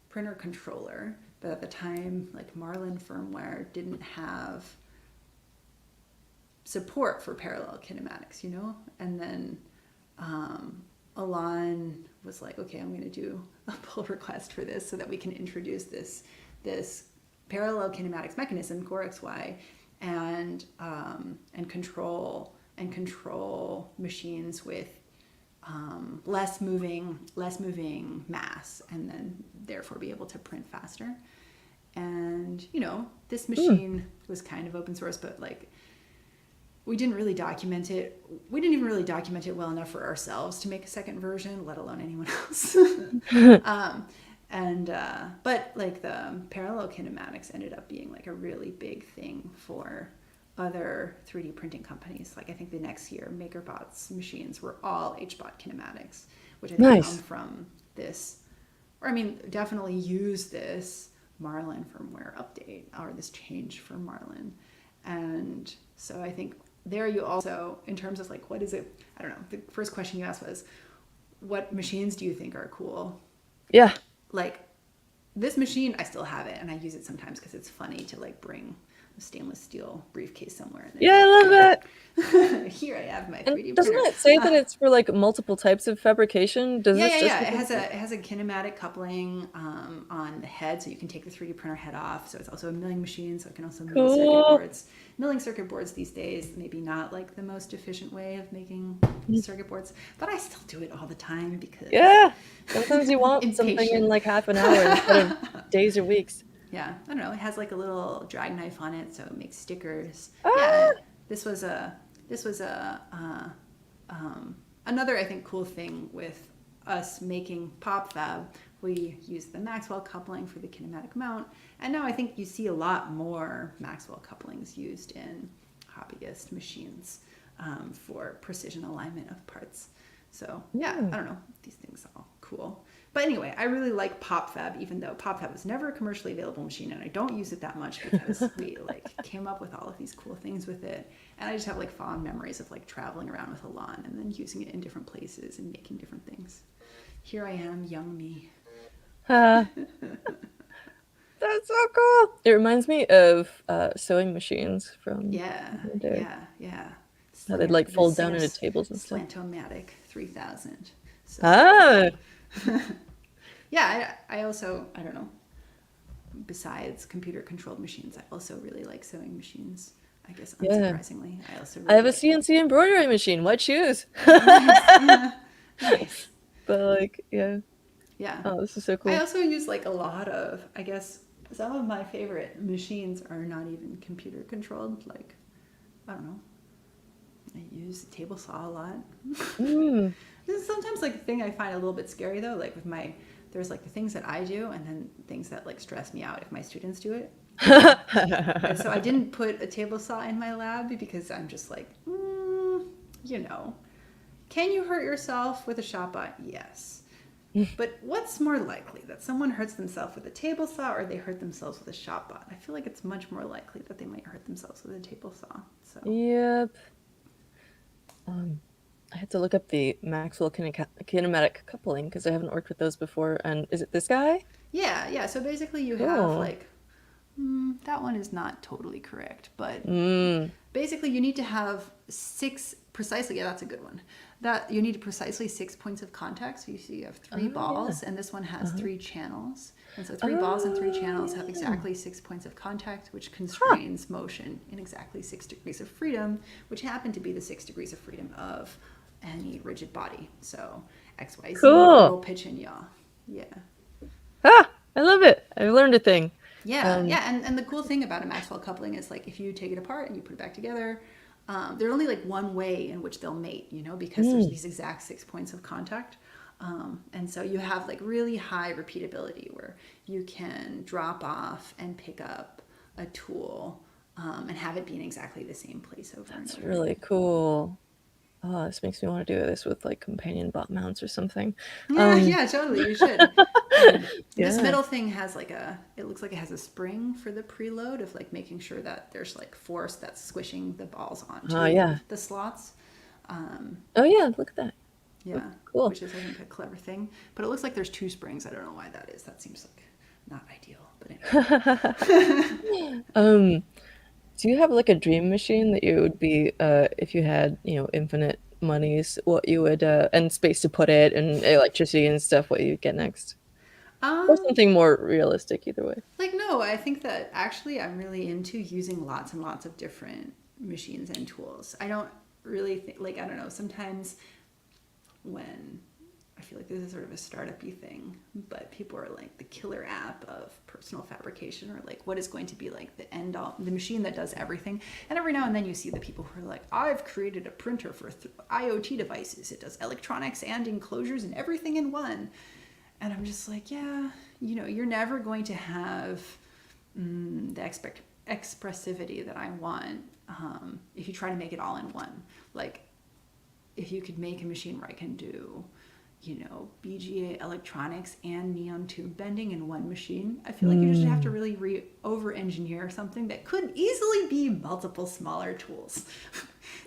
printer controller, but at the time, like Marlin firmware didn't have support for parallel kinematics, you know? And then Alon was like, okay, I'm going to do a pull request for this so that we can introduce this parallel kinematics mechanism, Core XY, and control machines with less moving mass, and then therefore be able to print faster. And you know, this Mm. machine was kind of open source, but like we didn't really document it. We didn't even really document it well enough for ourselves to make a second version, let alone anyone else. um, but like the parallel kinematics ended up being like a really big thing for other 3D printing companies. Like I think the next year, MakerBot's machines were all HBot kinematics, which I think come Nice. from this, or I mean, definitely use this Marlin firmware update or this change for Marlin. And so I think there you also, in terms of like, what is it? I don't know. The first question you asked was, what machines do you think are cool? Yeah. Like this machine, I still have it and I use it sometimes because it's funny to like bring a stainless steel briefcase somewhere and then Yeah, be I like, love that. here I have my And 3D doesn't printer. it say that it's for like multiple types of fabrication? Does Yeah, this yeah, just yeah. look It has a kinematic coupling on the head, so you can take the 3D printer head off. So it's also a milling machine, so it can also mill circuit cool? boards. Milling circuit boards these days, maybe not like the most efficient way of making circuit boards, but I still do it all the time because Yeah. Sometimes you want something in impatient. like half an hour instead of days or weeks. Yeah, I don't know. It has like a little drag knife on it, so it makes stickers. Yeah, Ah, this was a this was a another I think cool thing with us making pop fab. We used the Maxwell coupling for the kinematic mount, and now I think you see a lot more Maxwell couplings used in hobbyist machines for precision alignment of parts. So yeah, mm. I don't know. These things are all cool. But anyway, I really like PopFab, even though PopFab was never a commercially available machine, and I don't use it that much because we like came up with all of these cool things with it, and I just have like fond memories of like traveling around with Alon and then using it in different places and making different things. Here I am, young me. Ah, that's so cool. It reminds me of sewing machines from Yeah, the day. yeah. How they'd like The fold down into Singer tables and stuff. Slantomatic 3000. So Ah, yeah, I also I don't know. Besides computer controlled machines, I also really like sewing machines. I guess yeah. unsurprisingly, I also I really have a like. CNC embroidery machine. Why choose? Oh, nice. Yeah. Nice. But like, yeah. Yeah. Oh, this is so I cool. also use like a lot of, I guess, some of my favorite machines are not even computer controlled. Like, I don't know. I use the table saw a lot. Mm. This is sometimes like the thing I find a little bit scary though, like with my, there's like the things that I do and then things that like stress me out if my students do it. And so I didn't put a table saw in my lab because I'm just like, you know, can you hurt yourself with a shot bot? Yes. But what's more likely, that someone hurts themselves with a table saw or they hurt themselves with a shot bot? I feel like it's much more likely that they might hurt themselves with a table saw. So Yep. Um, I had to look up the Maxwell kinematic coupling because I haven't worked with those before. And is it this guy? yeah, yeah. So basically, you have Cool. like that one is not totally correct, but Mm. basically you need to have six precisely. Yeah, that's a good one. That you need precisely 6 points of contact. So you see, you have three Oh, yeah. balls, and this one has Uh-huh. three channels. And so three balls and three Oh, channels have yeah. exactly 6 points of contact, which Huh. constrains motion in exactly 6 degrees of freedom, which happen to be the 6 degrees of freedom of any rigid body. So X, Y, Z, Cool. roll, pitch, and yaw. Yeah. Ah, I love it. I've learned a thing. Yeah, Um, yeah, and the cool thing about a Maxwell coupling is like if you take it apart and you put it back together, there's only like one way in which they'll mate, you know, because there's mm. these exact 6 points of contact. And so you have like really high repeatability where you can drop off and pick up a tool and have it be in exactly the same place over and That's over really again. cool. Oh, this makes me want to do this with like companion bot mounts or something. Yeah, Um, yeah, totally. You should. This yeah. middle thing has like it looks like it has a spring for the preload of like making sure that there's like force that's squishing the balls Oh, onto yeah. the slots. Um, Oh, yeah. Look at that. Oh, yeah, cool. which is I think a clever thing. But it looks like there's two springs. I don't know why that is. That seems like not ideal. But anyway. um, do you have like a dream machine that you would be, if you had, infinite monies, what you would, and space to put it and electricity and stuff, what you'd get next? Or um, something more realistic, either way. Like, no, I think that actually I'm really into using lots and lots of different machines and tools. I don't really think, like, I don't know, sometimes when I feel like this is sort of a startup-y thing, but people are like the killer app of personal fabrication, or like what is going to be like the end all, the machine that does everything. And every now and then you see the people who are like, I've created a printer for IoT devices. It does electronics and enclosures and everything in one. And I'm just like, yeah, you're never going to have the expressivity that I want if you try to make it all in one. Like, if you could make a machine where I can do, BGA electronics and neon tube bending in one machine, I feel like you just have to Mm, really over engineer something that could easily be multiple smaller tools.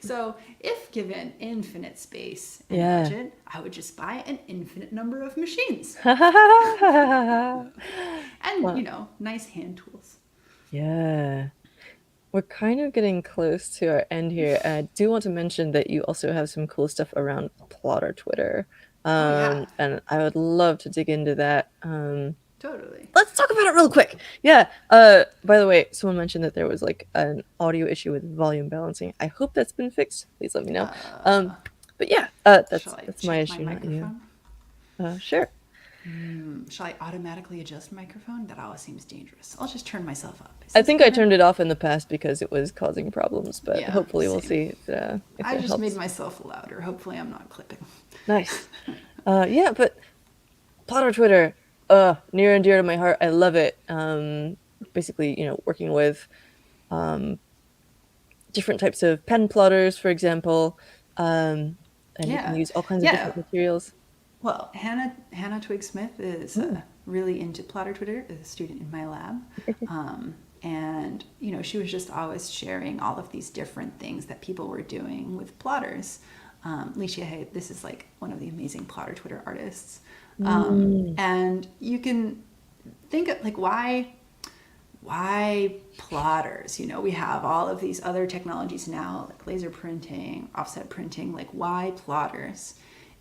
So, if given infinite space and yeah. budget, I would just buy an infinite number of machines and, Well, nice hand tools. yeah. We're kind of getting close to our end here. I do want to mention that you also have some cool stuff around plotter Twitter. Oh, yeah, And I would love to dig into that. totally. Let's talk about it real quick. Yeah. By the way, someone mentioned that there was like an audio issue with volume balancing. I hope that's been fixed. Please let me know. Um, but yeah, Shall I that's my check my issue, not you. microphone? Sure. Shall I automatically adjust microphone? That always seems dangerous. I'll just turn myself up. Is I this think I better? turned it off in the past because it was causing problems, but Yeah, hopefully we'll same. see if I it just made helps. myself louder. Hopefully, I'm not clipping. Nice. Yeah, but plotter Twitter, near and dear to my heart. I love it. Basically, working with different types of pen plotters, for example, and you can Yeah, use all kinds of yeah. different materials. Well, Hannah Twig Smith is Mm. really into plotter Twitter. Is a student in my lab, and she was just always sharing all of these different things that people were doing with plotters. Licia Hay, this is like one of the amazing plotter Twitter artists, Mm. and you can think of like why plotters? We have all of these other technologies now, like laser printing, offset printing. Like, why plotters?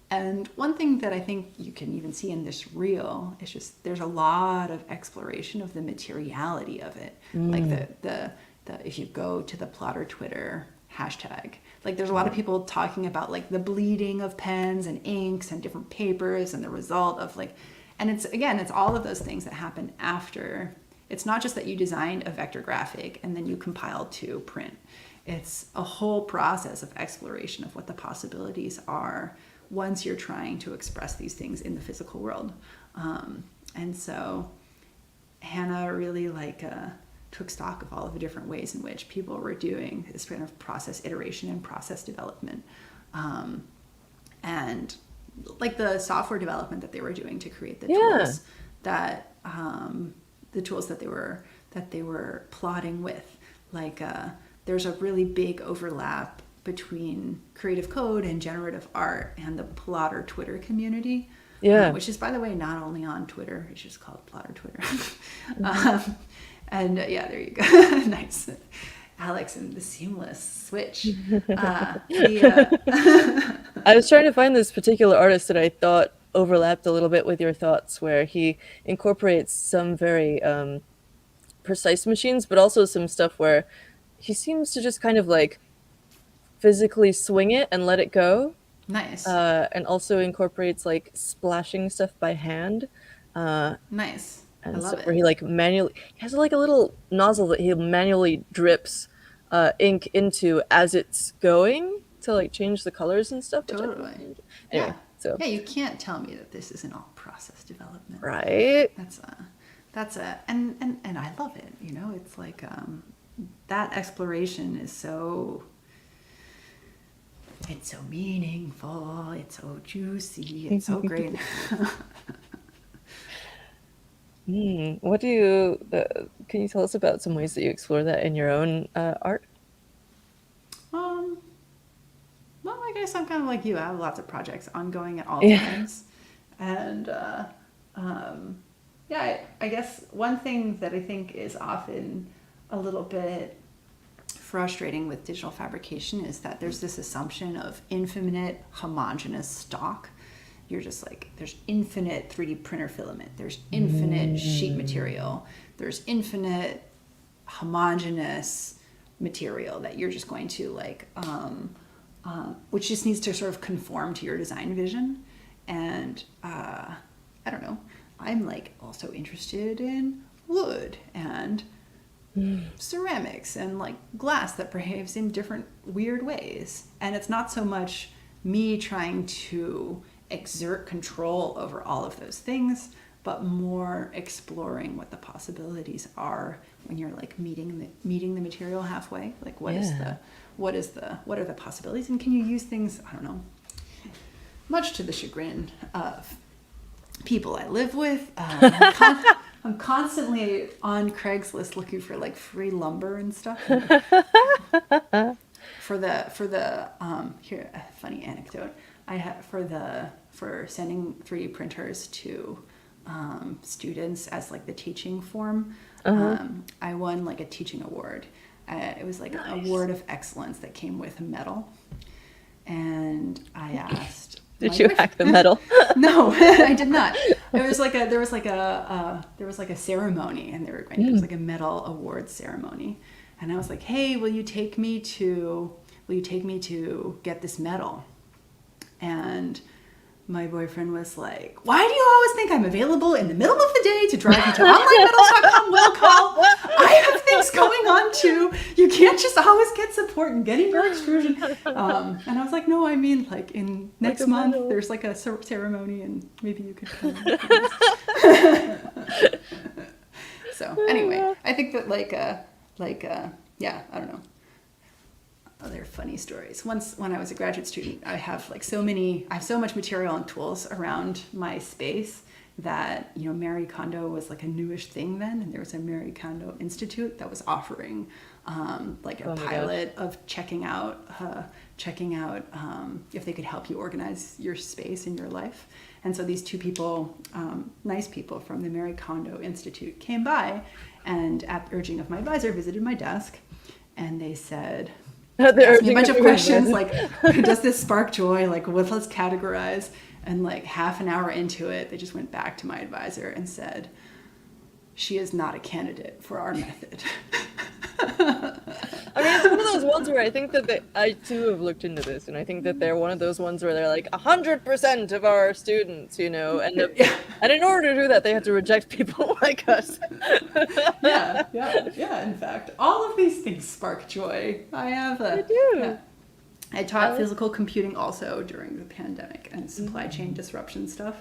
And one thing that I think you can even see in this reel is just there's a lot of exploration of the materiality of it. Like Mm. the if you go to the plotter Twitter hashtag, like there's a lot of people talking about like the bleeding of pens and inks and different papers and the result of like, and it's all of those things that happen after. It's not just that you designed a vector graphic and then you compiled to print. It's a whole process of exploration of what the possibilities are once you're trying to express these things in the physical world. And so Hannah really took stock of all of the different ways in which people were doing this kind of process iteration and process development. And like the software development that they were doing to create the Yeah. tools that they were plotting with. There's a really big overlap between creative code and generative art and the plotter Twitter community, Yeah. which is, by the way, not only on Twitter, it's just called plotter Twitter. Mhm. Yeah, there you go. Nice. Alex and the seamless switch. The I was trying to find this particular artist that I thought overlapped a little bit with your thoughts, where he incorporates some very precise machines, but also some stuff where he seems to just kind of like physically swing it and let it go, Nice. and also incorporates like splashing stuff by hand. Uh, Nice. I and love so it. where he has like a little nozzle that he manually drips ink into as it's going to like change the colors and stuff, which I think Totally. anyway. Yeah. So Yeah, you can't tell me that this isn't all process development. right, That's and I love it. It's like that exploration is so it's so meaningful, it's so juicy, it's so great. What do you, can you tell us about some ways that you explore that in your own art? um, well, I guess I'm kind of like you. I have lots of projects ongoing at all Yeah. times, and um, yeah, I guess one thing that I think is often a little bit frustrating with digital fabrication is that there's this assumption of infinite homogeneous stock. You're just like, there's infinite 3D printer filament, there's infinite sheet material, there's infinite homogeneous material that you're just going to like, which just needs to sort of conform to your design vision. And I don't know, I'm like also interested in wood and ceramics and like glass that behaves in different weird ways. And it's not so much me trying to exert control over all of those things, but more exploring what the possibilities are when you're like meeting the material halfway. Like what is Yeah. what are the possibilities, and can you use things, I don't know, much to the chagrin of people I live with. I'm constantly on Craigslist looking for like free lumber and stuff. Here, a funny anecdote. I had for sending 3D printers to students as like the teaching form. Uh-huh. I won like a teaching award. It was like an Nice. award of excellence that came with a medal. And I asked Did my you boyfriend. hack the metal? No, I did not. There was like a ceremony, and it was like a medal award ceremony, and I was like, "Hey, will you take me to get this medal?" And my boyfriend was like, "Why do you always think I'm available in the middle of the day to drive you to onlinemedals.com? Will call. I have things going on too. You can't just always get support in getting your extrusion." And I was like, "No, I mean like in Like next a month metal. there's like a ceremony, and maybe you could come." So anyway, I think that yeah, I don't know. Other funny stories. Once, when I was a graduate student, I have so much material and tools around my space that, you know, Marie Kondo was like a newish thing then, and there was a Marie Kondo Institute that was offering like a Oh my gosh. pilot of checking out if they could help you organize your space in your life. And so these two people, nice people from the Marie Kondo Institute, came by, and at the urging of my advisor, visited my desk, and they said, The they asked me a urging bunch of of your questions advisor. like, does this spark joy? Like, what, let's categorize. And like half an hour into it, they just went back to my advisor and said, she is not a candidate for our method. I mean, it's one of those ones where I think that I too have looked into this, and I think that they're one of those ones where they're like 100% of our students, you know, Yeah, and in order to do that, they have to reject people like us. yeah. In fact, all of these things spark joy. They Yeah. do. I I taught like. physical computing also during the pandemic and supply chain disruption stuff.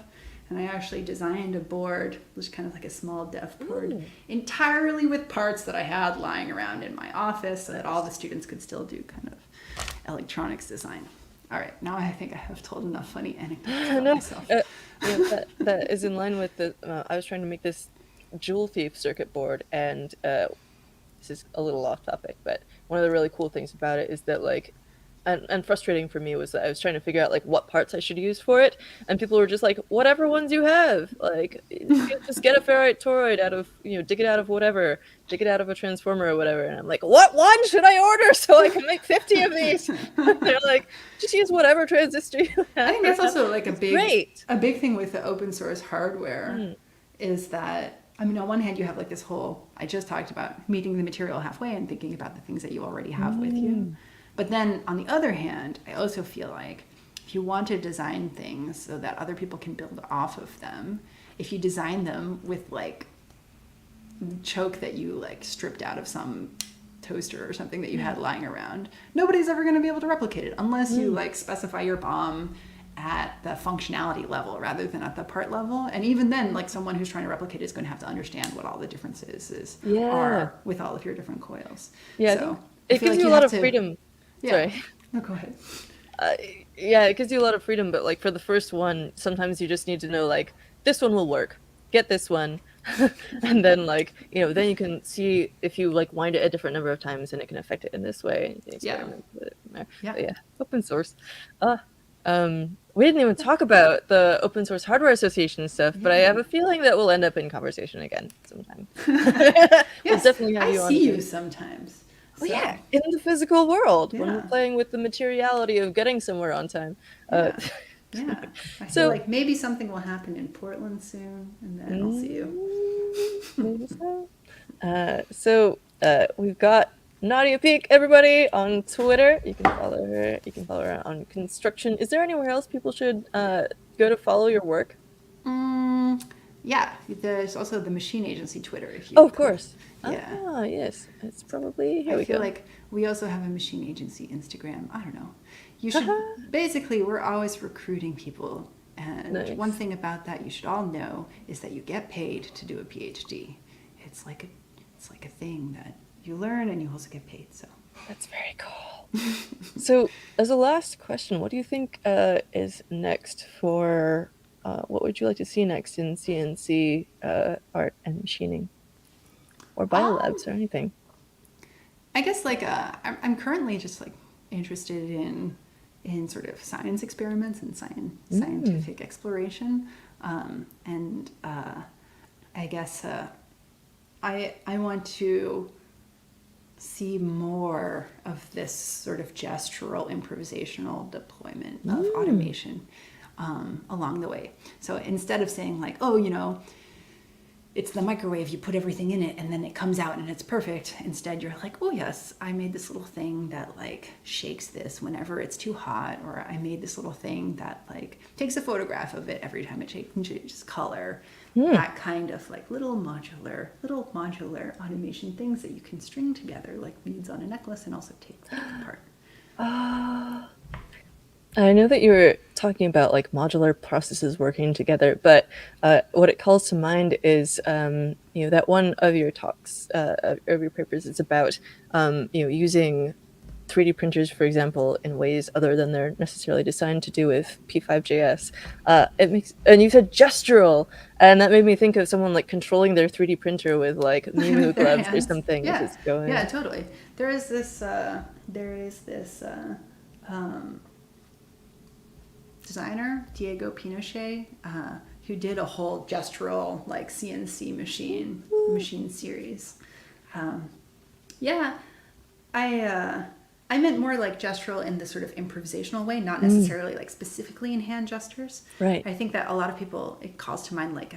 And I actually designed a board, which is kind of like a small dev board, Ooh, entirely with parts that I had lying around in my office so that all the nice. students could still do kind of electronics design. All right, now I think I have told enough funny anecdotes about No, myself. that is in line with the. I was trying to make this jewel thief circuit board, and this is a little off topic, but one of the really cool things about it is that like, and frustrating for me was that I was trying to figure out like what parts I should use for it, and people were just like, whatever ones you have, like just get a ferrite toroid out of, you know, dig it out of whatever, dig it out of a transformer or whatever, and I'm like, what one should I order so I can make 50 of these? They're like, just use whatever transistor you I have think that's around. also like It's great. a big thing with the open source hardware Mm. is that, I mean, on one hand you have like this whole, I just talked about meeting the material halfway and thinking about the things that you already have with you. Mm. But then on the other hand, I also feel like if you want to design things so that other people can build off of them, if you design them with like choke that you like stripped out of some toaster or something that you had lying around, nobody's ever going to be able to replicate it unless you like specify your bomb at the functionality level rather than at the part level. And even then, like someone who's trying to replicate it is going to have to understand what all the Yeah. are with all of your different coils. Yeah, I think So I it feel gives like you a you lot have of to, freedom. yeah. Sorry. No, go ahead. Uh, yeah, it gives you a lot of freedom, but like for the first one, sometimes you just need to know like this one will work. Get this one, and then like then you can see if you like wind it a different number of times, and it can affect it in this way. And you can Yeah. experiment with it from there. Yeah. But yeah, open source. Uh, we didn't even talk about the Open Source Hardware Association stuff, but I Yeah. have a feeling that we'll end up in conversation again sometime. We'll Yes, definitely have I you on see you again. sometimes. Oh yeah, So, in the physical world when we're yeah. playing with the materiality of getting somewhere on time. Uh, Yeah. Yeah. I feel so like maybe something will happen in Portland soon, and then I'll see you. maybe so. We've got Nadia Piek, everybody, on Twitter. You can follow her. You can follow her on construction. Is there anywhere else people should go to follow your work? Mm, yeah, there's also the Machine Agency Twitter if Oh, you of put. course. Yeah. Ah, yes. It's probably here I we feel go. like we also have a Machine Agency Instagram. I don't know. You should Haha, basically, we're always recruiting people. And one nice. thing about that you should all know is that you get paid to do a PhD. It's like a it's like a thing that you learn and you also get paid. So That's very cool. So, as a last question, what do you think is next for what would you like to see next in CNC art and machining or um biolabs or anything? I guess like I'm currently just like interested in sort of science experiments and Mm. scientific exploration, and I guess I want to see more of this sort of gestural improvisational deployment of Mm. automation along the way. So instead of saying like, oh, you know, it's the microwave, you put everything in it and then it comes out and it's perfect. Instead, you're like, oh yes, I made this little thing that like shakes this whenever it's too hot, or I made this little thing that like takes a photograph of it every time it changes color. Mm. That kind of like little modular automation things that you can string together like beads on a necklace and also take apart. Ah. I know that you were talking about like modular processes working together, but what it calls to mind is that one of your talks of your papers is about using 3D printers, for example, in ways other than they're necessarily designed to do with P5JS. It makes, and you said gestural, and that made me think of someone like controlling their 3D printer with like Mimu With their gloves or hands. something as Yeah, it's yeah, going. totally. There is this um, designer, Diego Pinochet, who did a whole gestural like CNC machine series. Um, yeah, I meant more like gestural in the sort of improvisational way, not Mm, necessarily like specifically in hand gestures. right. I think that a lot of people, it calls to mind like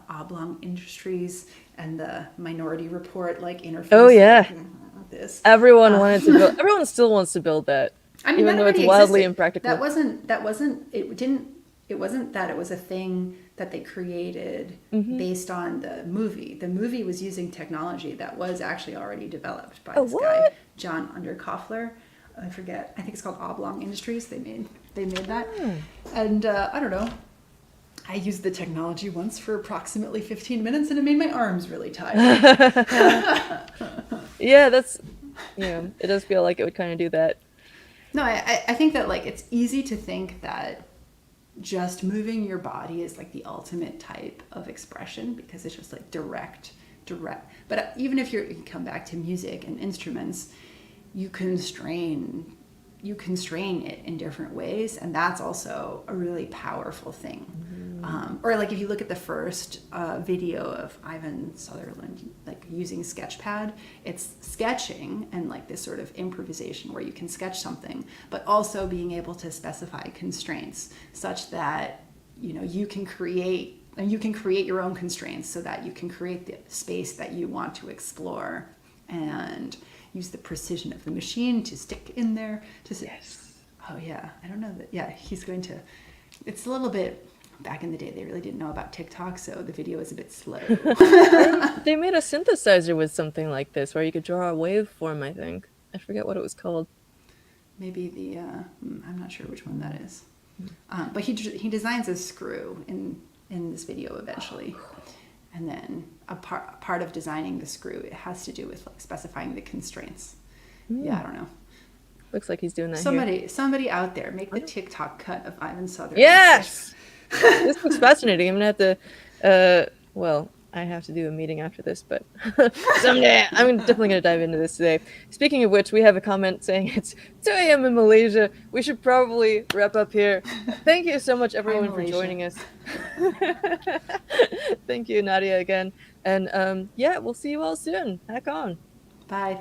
Oblong Industries and the Minority Report like Oh interface, yeah. like this. Everyone Uh, wanted to build. Everyone still wants to build that, I mean, even that though it's already wildly existed. impractical. It wasn't that it was a thing that they created Hmm. based on the movie. The movie was using technology that was actually already developed by Oh, this guy, what? John Underkoffler. I forget. I think it's called Oblong Industries. They made that, Hmm. and I don't know. I used the technology once for approximately 15 minutes, and it made my arms really tired. Yeah, that's it does feel like it would kind of do that. No, I think that like it's easy to think that just moving your body is like the ultimate type of expression because it's just like direct. But even if you come back to music and instruments, you constrain it in different ways, and that's also a really powerful thing. Mm. Or like if you look at the first video of Ivan Sutherland like using Sketchpad, it's sketching and like this sort of improvisation where you can sketch something but also being able to specify constraints such that you can create your own constraints so that you can create the space that you want to explore and use the precision of the machine to stick in there Yes. oh yeah, I don't know that. Yeah, he's going to. It's a little bit. Back in the day, they really didn't know about TikTok, so the video is a bit slow. They made a synthesizer with something like this where you could draw a waveform, I think. I forget what it was called. Maybe I'm not sure which one that is. But he designs a screw in this video eventually, and then a part of designing the screw, it has to do with like specifying the constraints. Yeah, I Mm. don't know. Looks like he's doing that here. Somebody out there, make the TikTok cut of Ivan Sutherland's fish. Yes! This looks fascinating. I'm gonna have to, well, I have to do a meeting after this, but someday I'm definitely gonna dive into this today. Speaking of which, we have a comment saying it's 2 a.m. in Malaysia. We should probably wrap up here. Thank you so much, everyone, for Malaysia. joining us. Thank you, Nadia, again. And yeah, we'll see you all soon. Hack on. Bye.